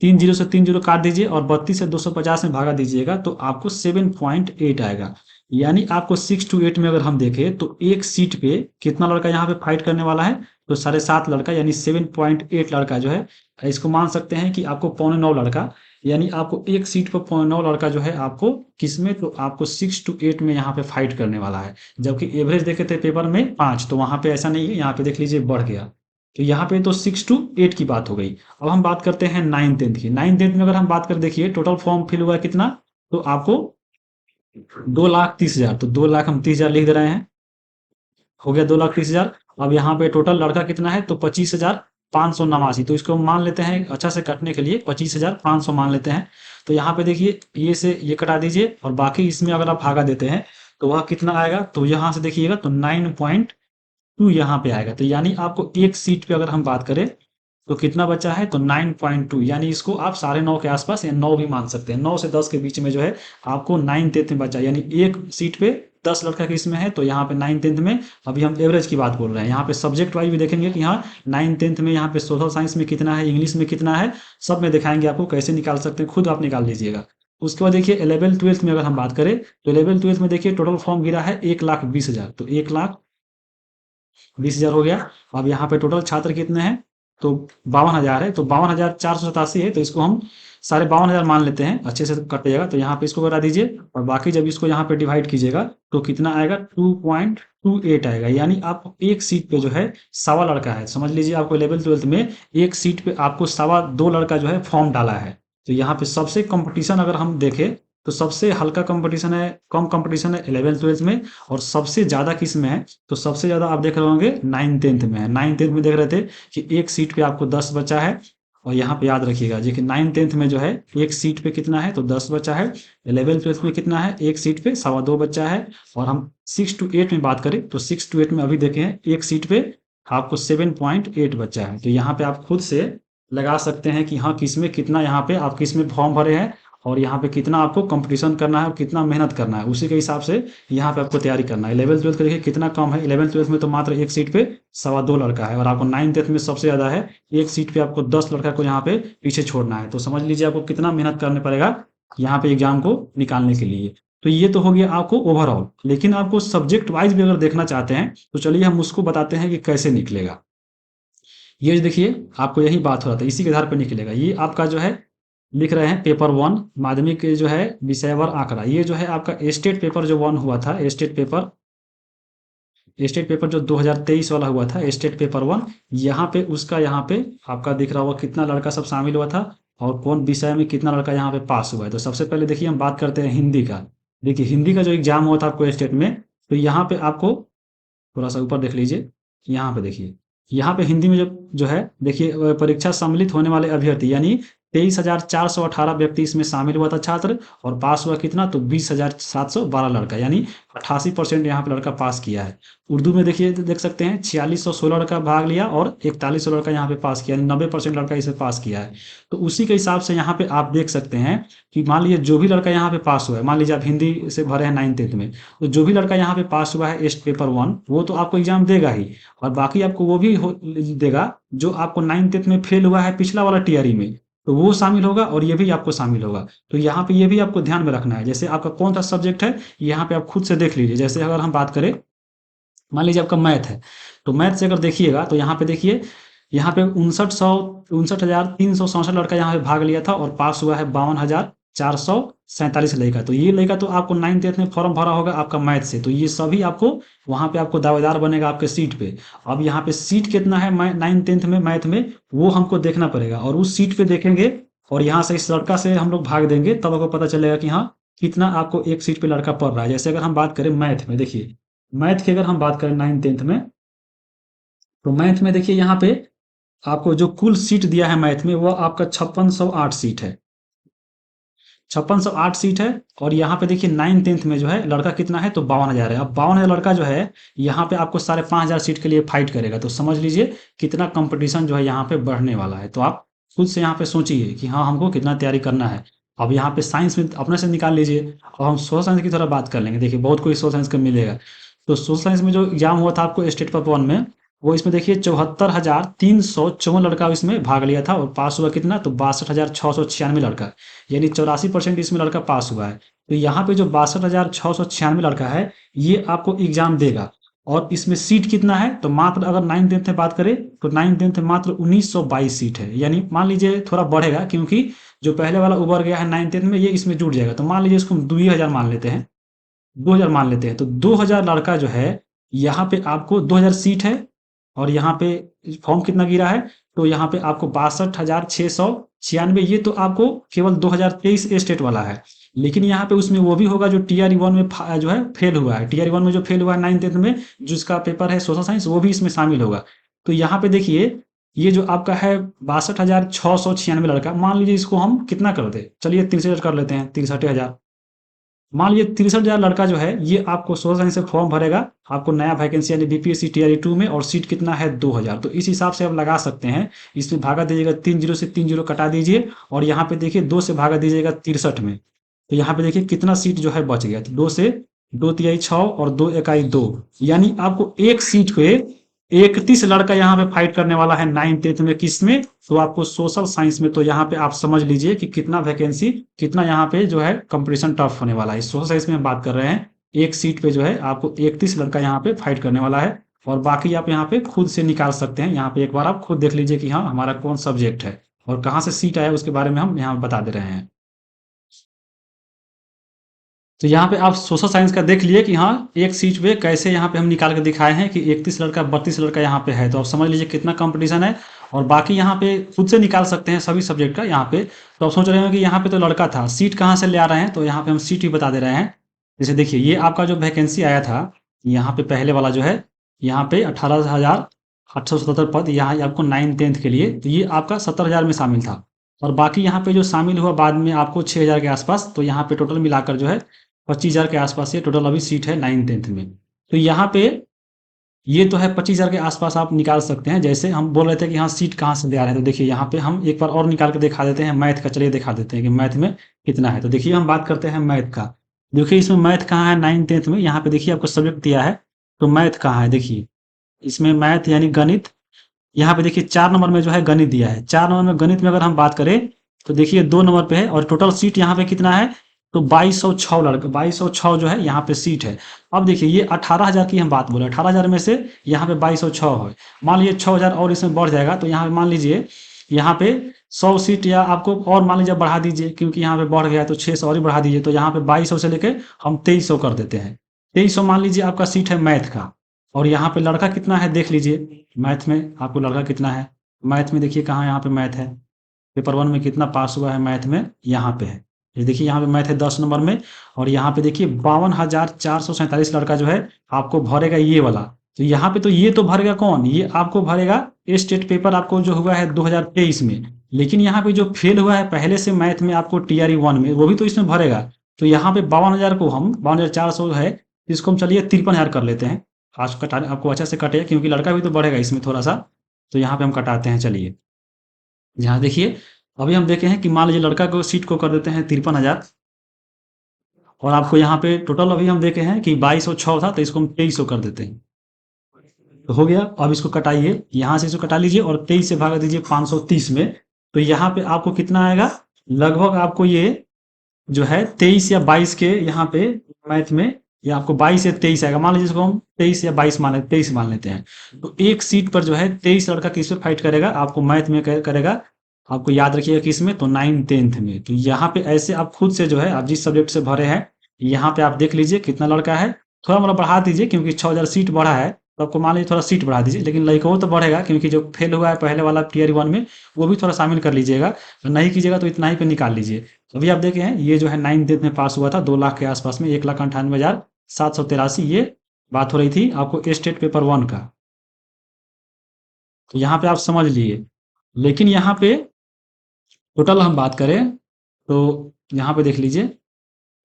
3 जीरो से 3 जीरो काट दीजिए और 32 से 250 में भागा दीजिएगा तो आपको 7.8 आएगा। यानी आपको 6 to 8 में अगर हम देखें तो एक सीट पे कितना लड़का यहाँ पे फाइट करने वाला है तो 7.5 लड़का यानी 7.8 लड़का जो है, इसको मान सकते हैं कि आपको 8.9 लड़का, यानी आपको एक सीट पर 8.9 लड़का जो है आपको किसमें तो आपको 6 to 8 में यहाँ पे फाइट करने वाला है। जबकि एवरेज देखे थे पेपर में 5, तो वहां पे ऐसा नहीं है, यहाँ पे देख लीजिए बढ़ गया। तो यहाँ पे तो 6 to 8 की बात हो गई। अब हम बात करते हैं 9th 10th की। 9th 10th में अगर हम बात करें देखिए टोटल फॉर्म फिल हुआ है कितना, तो आपको 2,30,000, तो 2,30,000 लिख दे रहे हैं, हो गया 2,30,000। अब यहाँ पे टोटल लड़का कितना है तो 25,589, तो इसको हम मान लेते हैं अच्छा से कटने के लिए 25,500 मान लेते हैं। तो यहाँ पे देखिए ये से ये कटा दीजिए और बाकी इसमें अगर आप भागा देते हैं तो वह कितना आएगा, तो यहाँ से देखिएगा तो 9.2 यहाँ पे आएगा। तो यानी आपको एक सीट पे अगर हम बात करें तो कितना बचा है तो 9.2, यानी इसको आप 9.5 के आसपास या 9 भी मान सकते हैं। 9 से 10 के बीच में जो है आपको 9th 10th में बचा, यानी एक सीट पे 10 लड़का किस में है तो यहाँ पे 9th 10th में। अभी हम एवरेज की बात बोल रहे हैं, यहाँ पे सब्जेक्ट वाइज भी देखेंगे कि यहाँ 9th 10th में यहाँ पे सोशल साइंस में कितना है, इंग्लिश में कितना है, सब में दिखाएंगे आपको कैसे निकाल सकते हैं, खुद आप निकाल लीजिएगा। उसके बाद देखिए 11th 12th में अगर हम बात करें तो 11th 12th में देखिए टोटल फॉर्म गिरा है 1,20,000, तो 1,20,000 हो गया। अब यहाँ पे टोटल छात्र कितने हैं तो 52,000 है, तो 52,487 है, तो इसको हम 52,500 मान लेते हैं, अच्छे से कटेगा। तो यहाँ पे इसको करा दीजिए और बाकी जब इसको यहाँ पे डिवाइड कीजिएगा तो कितना आएगा 2.28 आएगा। यानी आप एक सीट पे जो है सवा लड़का है, समझ लीजिए आपको 11th 12th में एक सीट पे आपको 2.25 लड़का जो है फॉर्म डाला है। तो यहाँ पे सबसे कंपटीशन अगर हम देखें तो सबसे हल्का कंपटीशन है, कम कंपटीशन है 11th 12th में, और सबसे ज्यादा किस में है तो सबसे ज्यादा आप देख रहे होंगे 9th 10th में है। 9th 10th में देख रहे थे कि एक सीट पे आपको 10 बचा है, और यहाँ पे याद रखिएगा जी कि 9th 10th में जो है एक सीट पे कितना है तो 10 बचा है। 11th 12th में कितना है एक सीट पे 2.25 बचा है। और हम 6 to 8 में बात करें तो 6 to 8 में अभी देखे हैं एक सीट पे आपको 7.8 बचा है। तो यहाँ पे आप खुद से लगा सकते हैं कि हाँ किसमें कितना यहाँ पे आप किसमें फॉर्म भरे हैं और यहाँ पे कितना आपको कंपटीशन करना है और कितना मेहनत करना है, उसी के हिसाब से यहाँ पे आपको तैयारी करना है। 11th 12th का देखिए कितना कम है, 11th 12th में तो मात्र एक सीट पे 2.25 लड़का है, और आपको 9th 10th में सबसे ज्यादा है, एक सीट पे आपको 10 लड़का को यहाँ पे पीछे छोड़ना है। तो समझ लीजिए आपको कितना मेहनत करने पड़ेगा यहाँ पे एग्जाम को निकालने के लिए। तो ये तो हो गया आपको ओवरऑल, लेकिन आपको सब्जेक्ट वाइज भी अगर देखना चाहते हैं तो चलिए हम उसको बताते हैं कि कैसे निकलेगा। ये देखिए आपको यही बात हो रहा था, इसी के आधार पर निकलेगा। ये आपका जो है लिख रहे हैं पेपर 1 माध्यमिक जो है विषयवर आंकड़ा, ये जो है आपका स्टेट पेपर जो 1 हुआ था, स्टेट पेपर जो 2023 वाला हुआ था, स्टेट पेपर 1, यहाँ पे उसका यहाँ पे आपका दिख रहा होगा कितना लड़का सब शामिल हुआ था और कौन विषय में कितना लड़का यहाँ पे पास हुआ है। तो सबसे पहले देखिए हम बात करते हैं हिंदी का। देखिए हिंदी का जो एग्जाम हुआ था आपको स्टेट में, तो यहाँ पे आपको थोड़ा सा ऊपर देख लीजिए, यहाँ पे देखिए, यहाँ पे हिंदी में जो है देखिए परीक्षा सम्मिलित होने वाले अभ्यर्थी यानी 23,418 व्यक्ति इसमें शामिल हुआ था छात्र, और पास हुआ कितना, तो 20,712 लड़का, यानी 88% यहाँ पे लड़का पास किया है। उर्दू में देखिए देख सकते हैं 4616 लड़का भाग लिया और 4100 लड़का यहाँ पे पास किया, यानी 90% लड़का इसे पास किया है। तो उसी के हिसाब से यहाँ पे आप देख सकते हैं कि मान लीजिए जो भी लड़का यहाँ पे पास हुआ है, मान लीजिए आप हिंदी से भरे हैं 9th-10th में, तो जो भी लड़का यहाँ पे पास हुआ है टेस्ट पेपर 1, वो तो आपको एग्जाम देगा ही, और बाकी आपको वो भी देगा जो आपको 9th-10th में फेल हुआ है पिछला वाला टीआरई में, तो वो शामिल होगा और ये भी आपको शामिल होगा। तो यहाँ पे ये भी आपको ध्यान में रखना है, जैसे आपका कौन सा सब्जेक्ट है यहाँ पे आप खुद से देख लीजिए। जैसे अगर हम बात करें, मान लीजिए आपका मैथ है, तो मैथ से अगर देखिएगा तो यहाँ पे देखिए, यहाँ पे 59,67 लड़का यहाँ पे भाग लिया था और पास हुआ है 52,447 लड़का। तो ये लड़का तो आपको 9th-10th में फॉर्म भरा होगा आपका मैथ से, तो ये सभी आपको वहाँ पे आपको दावेदार बनेगा आपके सीट पे। अब यहाँ पे सीट कितना है 9th-10th में मैथ में, वो हमको देखना पड़ेगा, और उस सीट पे देखेंगे और यहाँ से इस लड़का से हम लोग भाग देंगे, तब आपको पता चलेगा कि हाँ कितना आपको एक सीट पे लड़का पढ़ रहा है। जैसे अगर हम बात करें मैथ में, देखिए मैथ की अगर हम बात करें 9th-10th में, तो मैथ में देखिए यहाँ पे आपको जो कुल सीट दिया है मैथ में, वो आपका 5608 सीट है, 5608 सीट है। और यहाँ पे देखिए 9th-10th में जो है लड़का कितना है, तो 52,000 है। अब 52,000 लड़का जो है यहाँ पे आपको 5,500 सीट के लिए फाइट करेगा, तो समझ लीजिए कितना कंपटीशन जो है यहाँ पे बढ़ने वाला है। तो आप खुद से यहाँ पे सोचिए कि हाँ हमको कितना तैयारी करना है। अब यहाँ पे साइंस में अपने से निकाल लीजिए, और हम सोशल साइंस की थोड़ा बात कर लेंगे। देखिए बहुत कोई सोशल साइंस का मिलेगा, तो सोशल साइंस में जो एग्जाम हुआ था आपको स्टेट पेपर 1 में, वो इसमें देखिए 74,354 लड़का इसमें भाग लिया था, और पास हुआ कितना, तो 62,696 लड़का, यानी 84% इसमें लड़का पास हुआ है। तो यहाँ पे जो 62,696 लड़का है, ये आपको एग्जाम देगा। और इसमें सीट कितना है, तो मात्र अगर 9th-10th में बात करें, तो 9th-10th में मात्र 1922 सीट है, यानी मान लीजिए थोड़ा बढ़ेगा, क्योंकि जो पहले वाला उबर गया है 9th-10th में, ये इसमें जुड़ जाएगा। तो मान लीजिए इसको हम 2,000 मान लेते हैं, 2000 मान लेते हैं, तो 2000 लड़का जो है यहाँ पे आपको 2000 सीट है, और यहाँ पे फॉर्म कितना गिरा है, तो यहाँ पे आपको 62,696, ये तो आपको केवल 2023 स्टेट वाला है। लेकिन यहाँ पे उसमें वो भी होगा जो टीआरई 1 में जो है फेल हुआ है, टीआरई 1 में जो फेल हुआ है 9th-10th में, जिसका पेपर है सोशल साइंस, वो भी इसमें शामिल होगा। तो यहाँ पे देखिए ये जो आपका है 62,696 लड़का, मान लीजिए इसको हम कितना कर दे, चलिए 63 कर लेते हैं, 63,000। मान लीजिए 63,000 लड़का जो है ये आपको सोशल साइंस से फॉर्म भरेगा, आपको नया वैकेंसी यानी बीपीएससी टीआरई 2 में, और सीट कितना है 2000। तो इस हिसाब से आप लगा सकते हैं, इसमें भागा दीजिएगा 30 से 30 कटा दीजिए, और यहाँ पे देखिए 2 से भागा दीजिएगा 63 में, तो यहाँ पे देखिए कितना सीट जो है बच गया, तो 2 से 2 तिहाई 6 और 2 इकाई 2, यानी आपको एक सीट पे 31 लड़का यहाँ पे फाइट करने वाला है 9th-10th में, किसमें, तो आपको सोशल साइंस में। तो यहाँ पे आप समझ लीजिए कि कितना वैकेंसी, कितना यहाँ पे जो है कंपटीशन टफ होने वाला है। सोशल साइंस में हम बात कर रहे हैं, एक सीट पे जो है आपको 31 लड़का यहाँ पे फाइट करने वाला है, और बाकी आप यहाँ पे खुद से निकाल सकते हैं। यहाँ पे एक बार आप खुद देख लीजिए कि हाँ हमारा कौन सब्जेक्ट है और कहाँ से सीट आया, उसके बारे में हम यहाँ बता दे रहे हैं। तो यहाँ पे आप सोशल साइंस का देख लिए कि हाँ एक सीट पे कैसे यहाँ पे हम निकाल के दिखाए हैं कि 31 लड़का 32 लड़का यहाँ पे है, तो आप समझ लीजिए कितना कंपटीशन है। और बाकी यहाँ पे खुद से निकाल सकते हैं सभी सब्जेक्ट का। यहाँ पे तो आप सोच रहे हो कि यहाँ पे तो लड़का था, सीट कहाँ से ले आ रहे हैं, तो यहाँ पे हम सीट ही बता दे रहे हैं। जैसे देखिए ये आपका जो वैकेंसी आया था, यहाँ पे पहले वाला जो है, यहाँ पे 18,877 पद, यहाँ आपको 9th-10th के लिए, तो ये आपका 70,000 में शामिल था। और बाकी यहाँ पे जो शामिल हुआ बाद में आपको 6,000 के आसपास, तो यहाँ पे टोटल मिलाकर जो है 25,000 के आसपास ये टोटल अभी सीट है 9th-10th में। तो यहाँ पे ये तो है 25,000 के आसपास आप निकाल सकते हैं। जैसे हम बोल रहे थे कि हाँ सीट कहाँ से दे आ रहे हैं, तो देखिए यहाँ पे हम एक बार और निकाल के दिखा देते हैं मैथ का। चलिए दिखा देते हैं कि मैथ में कितना है। तो देखिए हम बात करते हैं मैथ का। देखिए इसमें मैथ कहाँ है 9th-10th में, यहाँ पे देखिए आपको सब्जेक्ट दिया है, तो मैथ कहाँ है, देखिए इसमें मैथ यानी गणित, यहाँ पे देखिए 4 नंबर में जो है गणित दिया है। 4 नंबर में गणित में अगर हम बात करें, तो देखिए 2 नंबर पे है, और टोटल सीट यहाँ पे कितना है, तो 2206 लड़का, 2206 जो है यहाँ पे सीट है। अब देखिए ये 18,000 की हम बात बोले, 18,000 में से यहाँ पे 2206 है, मान लीजिए 6,000 और इसमें बढ़ जाएगा, तो यहाँ पे मान लीजिए यहाँ पे 100 सीट, या आपको और मान लीजिए बढ़ा दीजिए, क्योंकि यहाँ पे बढ़ गया है तो 600 और ही बढ़ा दीजिए, तो यहाँ पे 2200 से लेके हम 2300 कर देते हैं। 2300 मान लीजिए आपका सीट है मैथ का, और यहाँ पे लड़का कितना है देख लीजिए, मैथ में आपको लड़का कितना है, मैथ में देखिए कहाँ यहाँ पे मैथ है, पेपर 1 में कितना पास हुआ है मैथ में, यहाँ पे है। ये देखिए यहाँ पे मैथ है 10 नंबर में, और यहाँ पे देखिए 52,447 लड़का जो है आपको भरेगा ये वाला। तो यहाँ पे तो ये तो भरेगा कौन, ये आपको भरेगा स्टेट पेपर आपको जो हुआ है 2023 में। लेकिन यहाँ पे जो फेल हुआ है पहले से मैथ में आपको टीआरई 1 में, वो भी तो इसमें भरेगा। तो यहाँ पे 52,000 को हम 52,400 है, इसको हम चलिए 53,000 कर लेते हैं। आज कटा आपको अच्छा से कटे, क्योंकि लड़का भी तो बढ़ेगा इसमें थोड़ा सा। तो यहाँ पे हम कटाते हैं, चलिए। यहाँ देखिए, अभी हम देखे हैं कि मान लीजिए लड़का को सीट को कर देते हैं 53,000, और आपको यहाँ पे टोटल अभी हम देखे हैं कि 2206 था, तो इसको हम 2300 कर देते हैं। तो हो गया। अब इसको कटाइए, यहाँ से इसको कटा लीजिए और 23 से भागा दीजिए 530 में। तो यहाँ पे आपको कितना आएगा, लगभग आपको ये जो है 23 या 22 के यहाँ पे मैथ में, ये आपको 22 या 23 आएगा। मान लीजिए इसको हम 23 या 22 मान लेते 23 मान लेते हैं। तो एक सीट पर जो है 23 लड़का किस पे फाइट करेगा, आपको मैथ में करेगा। आपको याद रखिएगा किस में, तो 9th-10th में। तो यहाँ पे ऐसे आप खुद से जो है, आप जिस सब्जेक्ट से भरे हैं, यहाँ पे आप देख लीजिए कितना लड़का है। थोड़ा मतलब बढ़ा दीजिए, क्योंकि 6000 सीट बढ़ा है, तो आपको मान लीजिए थोड़ा सीट बढ़ा दीजिए। लेकिन लड़का तो बढ़ेगा, क्योंकि जो फेल हुआ है पहले वाला टीयर 1 में, वो भी थोड़ा शामिल कर लीजिएगा। नहीं कीजिएगा तो इतना ही पे निकाल लीजिए। अभी आप देखे हैं, ये जो है 9th-10th में पास हुआ था 2 लाख के आसपास में, 1,98,783। ये बात हो रही थी आपको स्टेट पेपर 1 का। तो यहाँ पे आप समझ लिए। लेकिन यहाँ पे टोटल हम बात करें तो यहाँ पे देख लीजिए,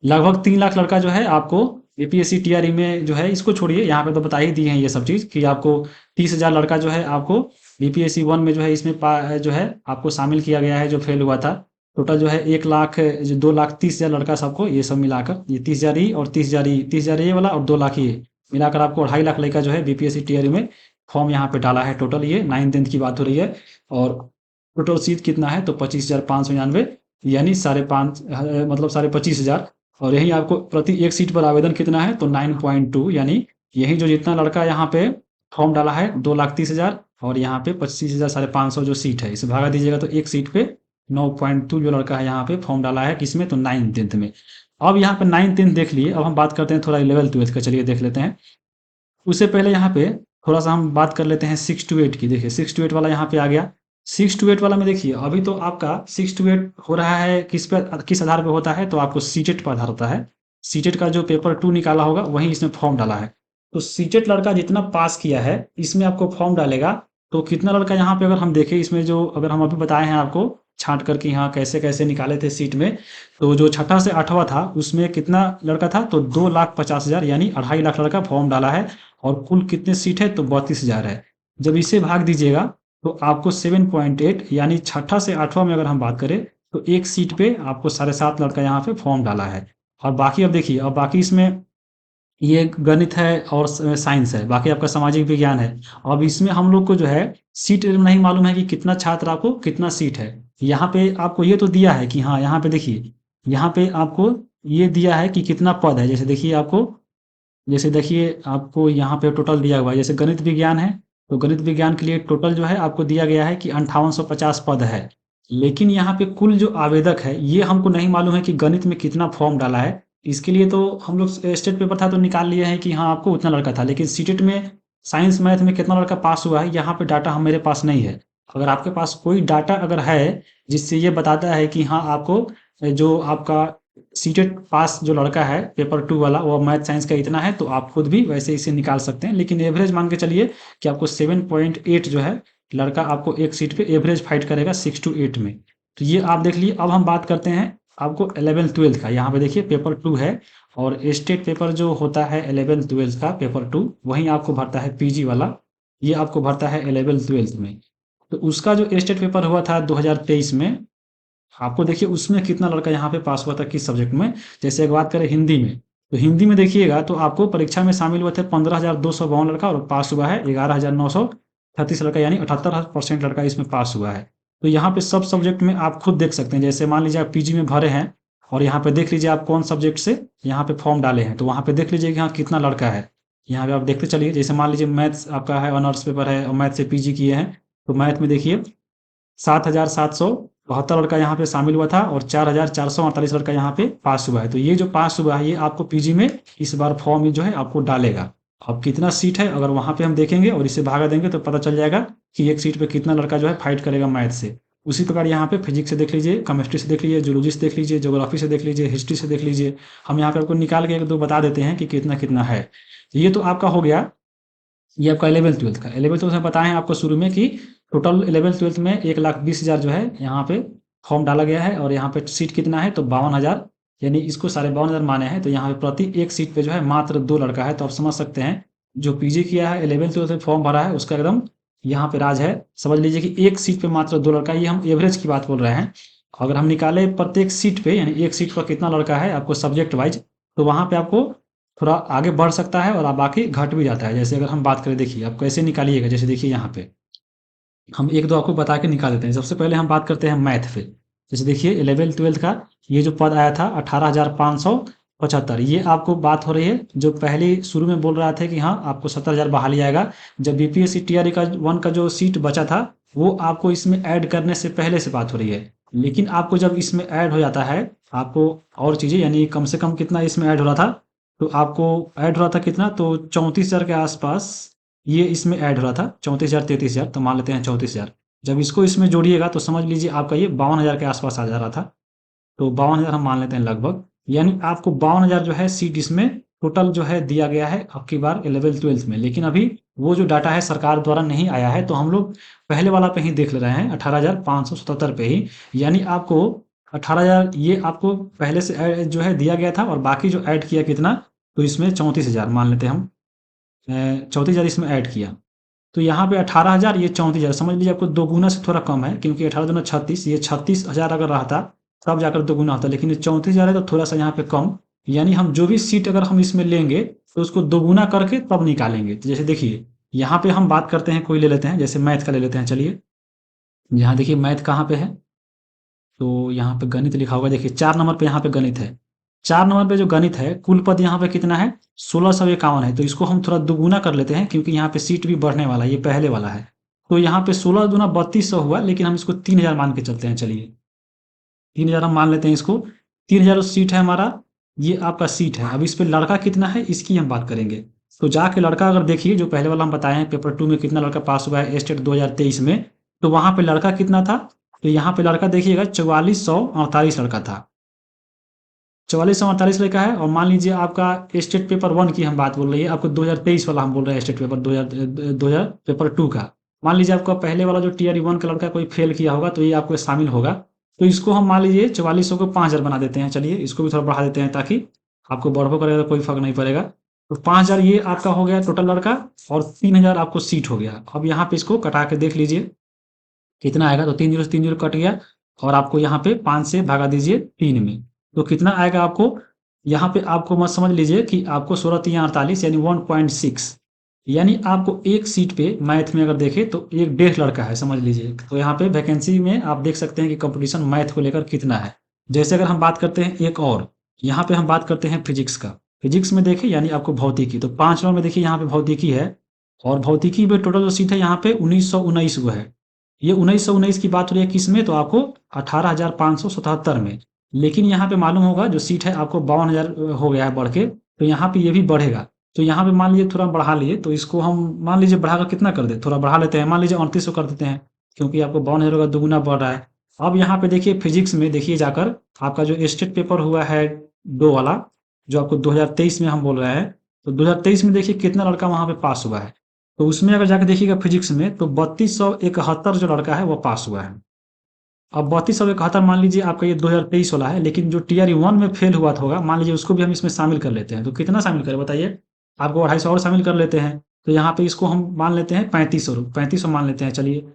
लगभग 3 लाख लड़का जो है आपको यूपीएससी टीआरई में जो है, इसको छोड़िए, यहाँ पे तो बता ही दी हैं ये सब चीज़ कि आपको 30,000 लड़का जो है आपको बीपीएससी 1 में जो है, इसमें जो है आपको शामिल किया गया है, जो फेल हुआ था। टोटल जो है 1 लाख 2,30,000 लड़का सबको, ये सब मिलाकर, ये 30,000 ही और 30,000 ये वाला और 2 लाख ये मिलाकर आपको 2.5 लाख लड़का जो है बीपीएससी टीआरई में फॉर्म यहाँ पे डाला है। टोटल ये 9th-10th की बात हो रही है। और टोटल सीट कितना है, तो 25,599, यानी 5.5 मतलब 25,500। और यही आपको प्रति एक सीट पर आवेदन कितना है, तो 9.2, यानी यही जो जितना लड़का यहाँ पे फॉर्म डाला है 2,30,000, और यहाँ पे 25,500 जो सीट है, इसे भागा दीजिएगा तो एक सीट पे 9.2 जो लड़का है यहाँ पे फॉर्म डाला है, किसमें, तो 9th-10th में। अब यहाँ पे 9th-10th देख लिए। अब हम बात करते हैं थोड़ा 11th-12th का, चलिए देख लेते हैं। उससे पहले यहाँ पे थोड़ा सा हम बात कर लेते हैं 6 to 8 की। देखिए 6 to 8 वाला यहाँ पे आ गया। 6 to 8 वाला में देखिए, अभी तो आपका 6 to 8 हो रहा है किस पर, किस आधार पे होता है, तो आपको सीटेट पर आधार होता है। सीटेट का जो पेपर 2 निकाला होगा वही इसमें फॉर्म डाला है। तो सीटेट लड़का जितना पास किया है, इसमें आपको फॉर्म डालेगा। तो कितना लड़का यहाँ पे अगर हम देखें, इसमें जो अगर हम अभी बताए हैं आपको छांट करके यहाँ कैसे कैसे निकाले थे सीट में, तो जो 6ठा से 8वां था उसमें कितना लड़का था, तो 2,50,000, यानी 2.5 लाख लड़का फॉर्म डाला है। और कुल कितने सीट है, तो 32,000 है। जब इसे भाग दीजिएगा तो आपको 7.8, यानी 6ठा से 8वां में अगर हम बात करें, तो एक सीट पे आपको 7.5 लड़का यहाँ पे फॉर्म डाला है। और बाकी अब देखिए, अब बाकी इसमें ये गणित है और साइंस है, बाकी आपका सामाजिक विज्ञान है। अब इसमें हम लोग को जो है सीट नहीं मालूम है कि कितना छात्र आपको कितना सीट है। यहाँ पे आपको ये तो दिया है कि हाँ, यहाँ पे देखिए, यहाँ पे आपको ये दिया है कि कितना पद है। जैसे देखिए आपको, जैसे देखिए आपको यहाँ पे टोटल दिया हुआ है। जैसे गणित विज्ञान है, तो गणित विज्ञान के लिए टोटल जो है आपको दिया गया है कि 5850 पद है। लेकिन यहाँ पे कुल जो आवेदक है, ये हमको नहीं मालूम है कि गणित में कितना फॉर्म डाला है। इसके लिए तो हम लोग स्टेट पेपर था तो निकाल लिए हैं कि हाँ आपको उतना लड़का था, लेकिन सीटेट में साइंस मैथ में कितना लड़का पास हुआ है, यहाँ पे डाटा हम मेरे पास नहीं है। अगर आपके पास कोई डाटा अगर है जिससे ये बताता है कि हाँ आपको जो आपका सीटेट पास जो लड़का है पेपर 2 वाला, वो मैथ साइंस का इतना है, तो आप खुद भी वैसे इसे निकाल सकते हैं। लेकिन एवरेज मान के चलिए कि आपको 7.8 जो है लड़का आपको एक सीट पे एवरेज फाइट करेगा 6 to 8 में। तो ये आप देख लिए। अब हम बात करते हैं आपको 11th-12th का। यहाँ पे देखिए पेपर 2 है, और स्टेट पेपर जो होता है 11th-12th का पेपर 2, वहीं आपको भरता है पीजी वाला, ये आपको भरता है 11th-12th में। तो उसका जो स्टेट पेपर हुआ था 2023 में, आपको देखिए उसमें कितना लड़का यहाँ पे पास हुआ था किस सब्जेक्ट में। जैसे एक बात करें हिंदी में, तो हिंदी में देखिएगा तो आपको परीक्षा में शामिल हुए थे 15,252 लड़का, और पास हुआ है 11,936 लड़का, यानी 78% लड़का इसमें पास हुआ है। तो यहाँ पे सब सब्जेक्ट में आप खुद देख सकते हैं। जैसे मान लीजिए आप पीजी में भरे हैं, और यहाँ पे देख लीजिए आप कौन सब्जेक्ट से यहाँ पे फॉर्म डाले हैं, तो वहाँ पे देख लीजिए कि हाँ कितना लड़का है। यहाँ पे आप देखते चलिए। जैसे मान लीजिए मैथ्स आपका है, ऑनर्स पेपर है, और मैथ से पीजी किए हैं, तो मैथ में देखिए 7,772 लड़का यहाँ पे शामिल हुआ था, और 4,448 लड़का यहाँ पे पास हुआ है। तो ये जो पास हुआ है, ये आपको पीजी में इस बार फॉर्म जो है आपको डालेगा। अब कितना सीट है अगर वहाँ पे हम देखेंगे और इसे भागा देंगे, तो पता चल जाएगा कि एक सीट पे कितना लड़का जो है फाइट करेगा मैथ से। उसी प्रकार यहाँ पे फिजिक्स से देख लीजिए, केमिस्ट्री से देख लीजिए, जूलॉजी से देख लीजिए, ज्योग्राफी से देख लीजिए, हिस्ट्री से देख लीजिए। हम यहाँ पे आपको निकाल के एक दो बता देते हैं कि कितना कितना है। तो ये तो आपका हो गया, ये आपका 11th-12th का। 11th-12th में बताए हैं आपको शुरू में कि टोटल 11th-12th में 1,20,000 जो है यहाँ पे फॉर्म डाला गया है और यहाँ पे सीट कितना है तो 52,000, यानी इसको 52,500 माने हैं, तो यहाँ पे प्रति एक सीट पे जो है मात्र 2 लड़का है। तो आप समझ सकते हैं जो पीजी किया है 11th-12th में फॉर्म भरा है उसका एकदम यहाँ पे राज है। समझ लीजिए कि एक सीट पे मात्र 2 लड़का, ये हम एवरेज की बात बोल रहे हैं। अगर हम निकाले प्रत्येक सीट पे, यानी एक सीट पर कितना लड़का है आपको सब्जेक्ट वाइज, तो वहाँ पे आपको थोड़ा आगे बढ़ सकता है और बाकी घट भी जाता है। जैसे अगर हम बात करें, देखिए आप कैसे निकालिएगा, जैसे देखिए यहाँ पे हम एक दो आपको बता के निकाल देते हैं। सबसे पहले हम बात करते हैं मैथ पे। जैसे देखिए 11th-12th का ये जो पद आया था 18,575, ये आपको बात हो रही है जो पहले शुरू में बोल रहा था कि हाँ आपको 70,000 बहाली आएगा। जब बीपीएससी टीआरई का 1 का जो सीट बचा था वो आपको इसमें ऐड करने से पहले से बात हो रही है। लेकिन आपको जब इसमें ऐड हो जाता है आपको और चीज़ें, यानी कम से कम कितना इसमें ऐड हो रहा था, तो आपको ऐड हो रहा था कितना, तो 34,000 के आसपास ये इसमें ऐड हो रहा था। 34,000 33,000, तो मान लेते हैं 34,000। जब इसको इसमें जोड़िएगा तो समझ लीजिए आपका ये 52,000 के आसपास आ जा रहा था। तो 52,000 हम मान लेते हैं लगभग, यानी आपको 52,000 जो है सीट इसमें टोटल जो है दिया गया है अब की बार 11th-12th में। लेकिन अभी वो जो डाटा है सरकार द्वारा नहीं आया है, तो हम लोग पहले वाला पे ही देख ले रहे हैं 18,577 पे ही। यानी आपको 18,000 ये आपको पहले से जो है दिया गया था और बाकी जो ऐड किया कितना, तो इसमें 34,000 मान लेते हैं हम, 34,000 इसमें ऐड किया। तो यहाँ पे 18,000, ये 34,000, समझ लीजिए आपको दोगुना से थोड़ा कम है, क्योंकि 18 दूना 36, ये 36,000 अगर रहता तब जाकर दोगुना होता, लेकिन ये 34,000 है तो थोड़ा सा यहाँ पे कम। यानी हम जो भी सीट अगर हम इसमें लेंगे तो उसको दोगुना करके तब निकालेंगे। तो जैसे देखिए यहाँ पे हम बात करते हैं, कोई ले लेते हैं जैसे मैथ का ले लेते हैं। चलिए यहाँ देखिए मैथ कहाँ पे है, तो यहाँ पे गणित लिखा होगा। देखिए 4 नंबर पे यहाँ पे गणित है। 4 नंबर पे जो गणित है कुल पद यहाँ पे कितना है, 1651 है। तो इसको हम थोड़ा दुगुना कर लेते हैं क्योंकि यहाँ पे सीट भी बढ़ने वाला है, ये पहले वाला है। तो यहाँ पे 16 दूना 3200 हुआ, लेकिन हम इसको 3,000 मान के चलते हैं। चलिए 3,000 हम मान लेते हैं इसको। 3,000 सीट है हमारा, ये आपका सीट है। अब इस पे लड़का कितना है इसकी हम बात करेंगे। तो जाके लड़का अगर देखिए जो पहले वाला हम बताए हैं पेपर 2 में कितना लड़का पास हुआ है स्टेट 2023 में, तो वहां पे लड़का कितना था, तो यहाँ पे लड़का देखिएगा 4448 लड़का था। 4448 लड़का है। और मान लीजिए आपका स्टेट पेपर 1 की हम बात बोल रही है, आपको 2023 वाला हम बोल रहे हैं, स्टेट पेपर 2000 पेपर 2 का। मान लीजिए आपका पहले वाला जो टीआरई 1 का लड़का कोई फेल किया होगा तो ये आपको शामिल होगा। तो इसको हम मान लीजिए 4400 को 5,000 बना देते हैं। चलिए इसको भी थोड़ा बढ़ा देते हैं ताकि आपको बढ़ो करेगा तो कोई फर्क नहीं पड़ेगा। तो 5,000 ये आपका हो गया टोटल लड़का, और 3,000 आपको सीट हो गया। अब यहाँ पे इसको कटा के देख लीजिए कितना आएगा, तो 3 जीरो से 3 जीरो कट गया, और आपको यहाँ पे 5 से भागा दीजिए 3 में, तो कितना आएगा आपको। यहाँ पे आपको मत समझ लीजिए कि आपको 16×3=48 यानी 1.6, यानी आपको एक सीट पे मैथ में अगर देखें तो 1.5 लड़का है, समझ लीजिए। तो यहाँ पे वैकेंसी में आप देख सकते हैं कि कंपटीशन मैथ को लेकर कितना है। जैसे अगर हम बात करते हैं एक और, यहाँ पे हम बात करते हैं फिजिक्स का। फिजिक्स में देखिए यानी आपको भौतिकी, तो 5 नंबर में देखिए यहाँ पे भौतिकी है, और भौतिकी में टोटल जो सीट है यहाँ पे 1919 वो है। ये 1919 की बात हो रही है किस में, तो आपको 18,577 में। लेकिन यहाँ पे मालूम होगा जो सीट है आपको 52,000 हो गया है बढ़ के, तो यहाँ पे ये भी बढ़ेगा। तो यहाँ पे मान लीजिए थोड़ा बढ़ा लिए, तो इसको हम मान लीजिए बढ़ाकर कितना कर दे, थोड़ा बढ़ा लेते हैं, मान लीजिए 3800 कर देते हैं, क्योंकि आपको 52,000 का दुगुना बढ़ रहा है। अब यहाँ पे देखिए फिजिक्स में देखिए जाकर आपका जो स्टेट पेपर हुआ है 2 वाला, जो आपको 2023 में हम बोल रहे हैं, तो 2023 में देखिए कितना लड़का वहाँ पे पास हुआ है। तो उसमें अगर जाके देखिएगा फिजिक्स में, तो 3271 जो लड़का है वो पास हुआ है। अब 3271 मान लीजिए आपका ये 2023 वाला है, लेकिन जो टीआरई 1 में फेल हुआ था होगा, मान लीजिए उसको भी हम इसमें शामिल कर लेते हैं। तो कितना शामिल करें बताइए, आपको 250 और शामिल कर लेते हैं। तो यहाँ पे इसको हम मान लेते हैं 3500 मान लेते हैं। चलिए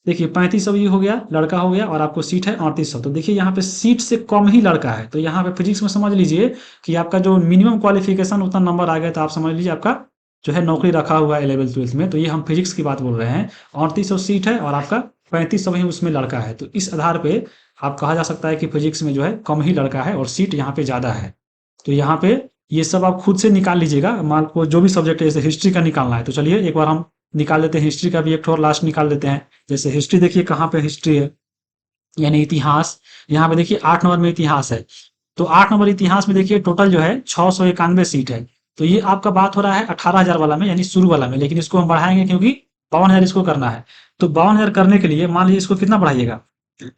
देखिए 3500 ये हो गया, लड़का हो गया, और आपको सीट है 3800। तो देखिए यहाँ पे सीट से कम ही लड़का है। तो यहाँ पे फिजिक्स में समझ लीजिए कि आपका जो मिनिमम क्वालिफिकेशन उतना नंबर आ गया, तो आप समझ लीजिए आपका जो है नौकरी रखा हुआ है 11th-12th में। तो ये हम फिजिक्स की बात बोल रहे हैं। 3800 सीट है और आपका 3500 ही उसमें लड़का है। तो इस आधार पे आप कहा जा सकता है कि फिजिक्स में जो है कम ही लड़का है और सीट यहाँ पे ज़्यादा है। तो यहाँ पे ये सब आप खुद से निकाल लीजिएगा, मान को जो भी सब्जेक्ट है, जैसे हिस्ट्री का निकालना है तो चलिए एक बार हम निकाल लेते हैं। हिस्ट्री का भी एक और लास्ट निकाल देते हैं। जैसे हिस्ट्री देखिए कहाँ पे हिस्ट्री है, यानी इतिहास। यहाँ पे देखिए 8 नंबर में इतिहास है। तो 8 नंबर इतिहास में देखिए टोटल जो है 691 सीट है। तो ये आपका बात हो रहा है 18,000 वाला में, यानी शुरू वाला में, लेकिन इसको हम बढ़ाएंगे क्योंकि 52,000 इसको करना है। तो 52,000 करने के लिए मान लीजिए इसको कितना बढ़ाइएगा,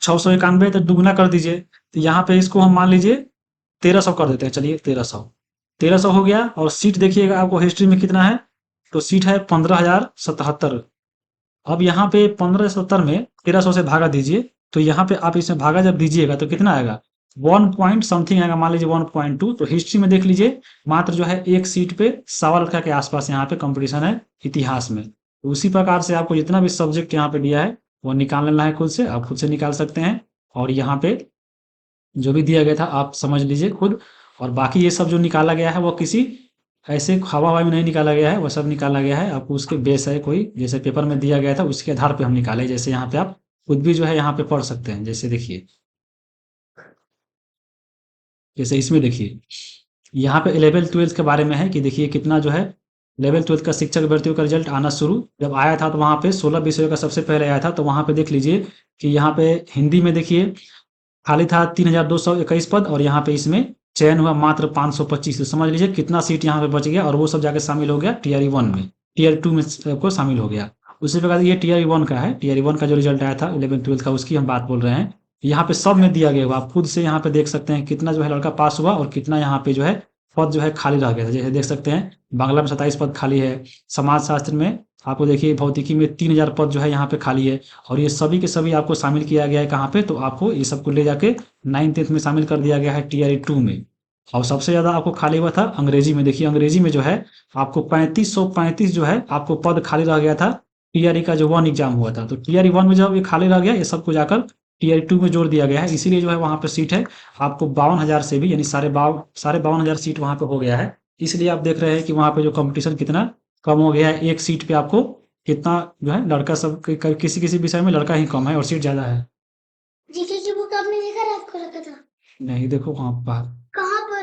691 तो दुगुना कर दीजिए। तो यहाँ पे इसको हम मान लीजिए 1300 कर देते हैं। चलिए 1300 हो गया। और सीट देखिएगा आपको हिस्ट्री में कितना है, तो सीट है 15,077। अब यहाँ पे 1570 में 1300 से भागा दीजिए, तो यहाँ पे आप इसमें भागा जब दीजिएगा तो कितना आएगा, 1 पॉइंट समथिंग आएगा, मान लीजिए 1.2। तो हिस्ट्री में देख लीजिए, मात्र जो है एक सीट पे 1.25 के आसपास यहाँ पे कंपटीशन है इतिहास में। तो उसी प्रकार से आपको जितना भी सब्जेक्ट यहाँ पे दिया है वो निकाल लेना है खुद से, आप खुद से निकाल सकते हैं। और यहाँ पे जो भी दिया गया था आप समझ लीजिए खुद। और बाकी ये सब जो निकाला गया है वो किसी ऐसे हवा में नहीं निकाला गया है, वो सब निकाला गया है आपको उसके बेस है, कोई जैसे पेपर में दिया गया था उसके आधार पे हम निकाले। जैसे यहाँ पे आप खुद भी जो है यहाँ पे पढ़ सकते हैं। जैसे देखिए, जैसे इसमें देखिए यहाँ पे 11th-12th के बारे में है कि देखिए कितना जो है 11th-12th का शिक्षक भर्तियों का रिजल्ट आना शुरू जब आया था, तो वहाँ पे 16 विषयों का सबसे पहले आया था। तो वहाँ पे देख लीजिए कि यहाँ पे हिंदी में देखिए खाली था 3221 पद, और यहाँ पे इसमें चयन हुआ मात्र 525। तो समझ लीजिए कितना सीट यहाँ पे बच गया, और वो सब जाके शामिल हो गया टीआरई 1 में, टीआर 2 में को शामिल हो गया। उसी प्रकार ये टीआरई 1 का है, टीआरई 1 का जो रिजल्ट आया था 11th-12th का, उसकी हम बात बोल रहे हैं। यहाँ पे सब में दिया गया हुआ, आप खुद से यहाँ पे देख सकते हैं कितना जो है लड़का पास हुआ और कितना यहाँ पे जो है पद जो है खाली रह गया था। जैसे देख सकते हैं बांग्ला में 27 पद खाली है, समाज शास्त्र में आपको देखिए भौतिकी में 3000 पद जो है यहाँ पे खाली है। और ये सभी के सभी आपको शामिल किया गया है कहाँ पे, तो आपको ये सबको ले जाके 9th-10th में शामिल कर दिया गया है टीआरई 2 में। और सबसे ज़्यादा आपको खाली हुआ था अंग्रेजी में। देखिए अंग्रेजी में जो है आपको 3535 जो है आपको पद खाली रह गया था, टीआरई का जो 1 एग्जाम हुआ था। तो टीआरई 1 में जब ये खाली रह गया, ये सबको जाकर टीआरई 2 में जोड़ दिया गया है, इसीलिए जो है वहाँ पे सीट है आपको 52,000 से भी, यानी साढ़े 52,000 सीट वहाँ पे हो गया है। इसलिए आप देख रहे हैं कि वहाँ पे जो कंपटीशन कितना कम हो गया है, एक सीट पे आपको कितना जो है लड़का सब किसी किसी विषय में लड़का ही कम है और सीट ज्यादा है। जीके की बुक आपने देखा रात को रखा था? नहीं, देखो वहाँ बाहर। कहाँ पर?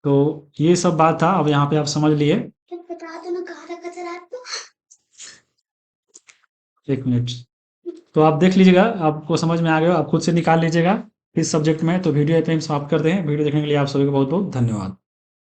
तो ये सब बात था, अब यहाँ पे आप समझ लिए। बता दो ना कहाँ रखा था रात को। 1 मिनट, तो आप देख लीजिएगा, आपको समझ में आ गया, आप खुद से निकाल लीजिएगा इस सब्जेक्ट में। तो वीडियो पे हम समाप्त करते हैं। वीडियो देखने के लिए आप सभी को बहुत बहुत धन्यवाद।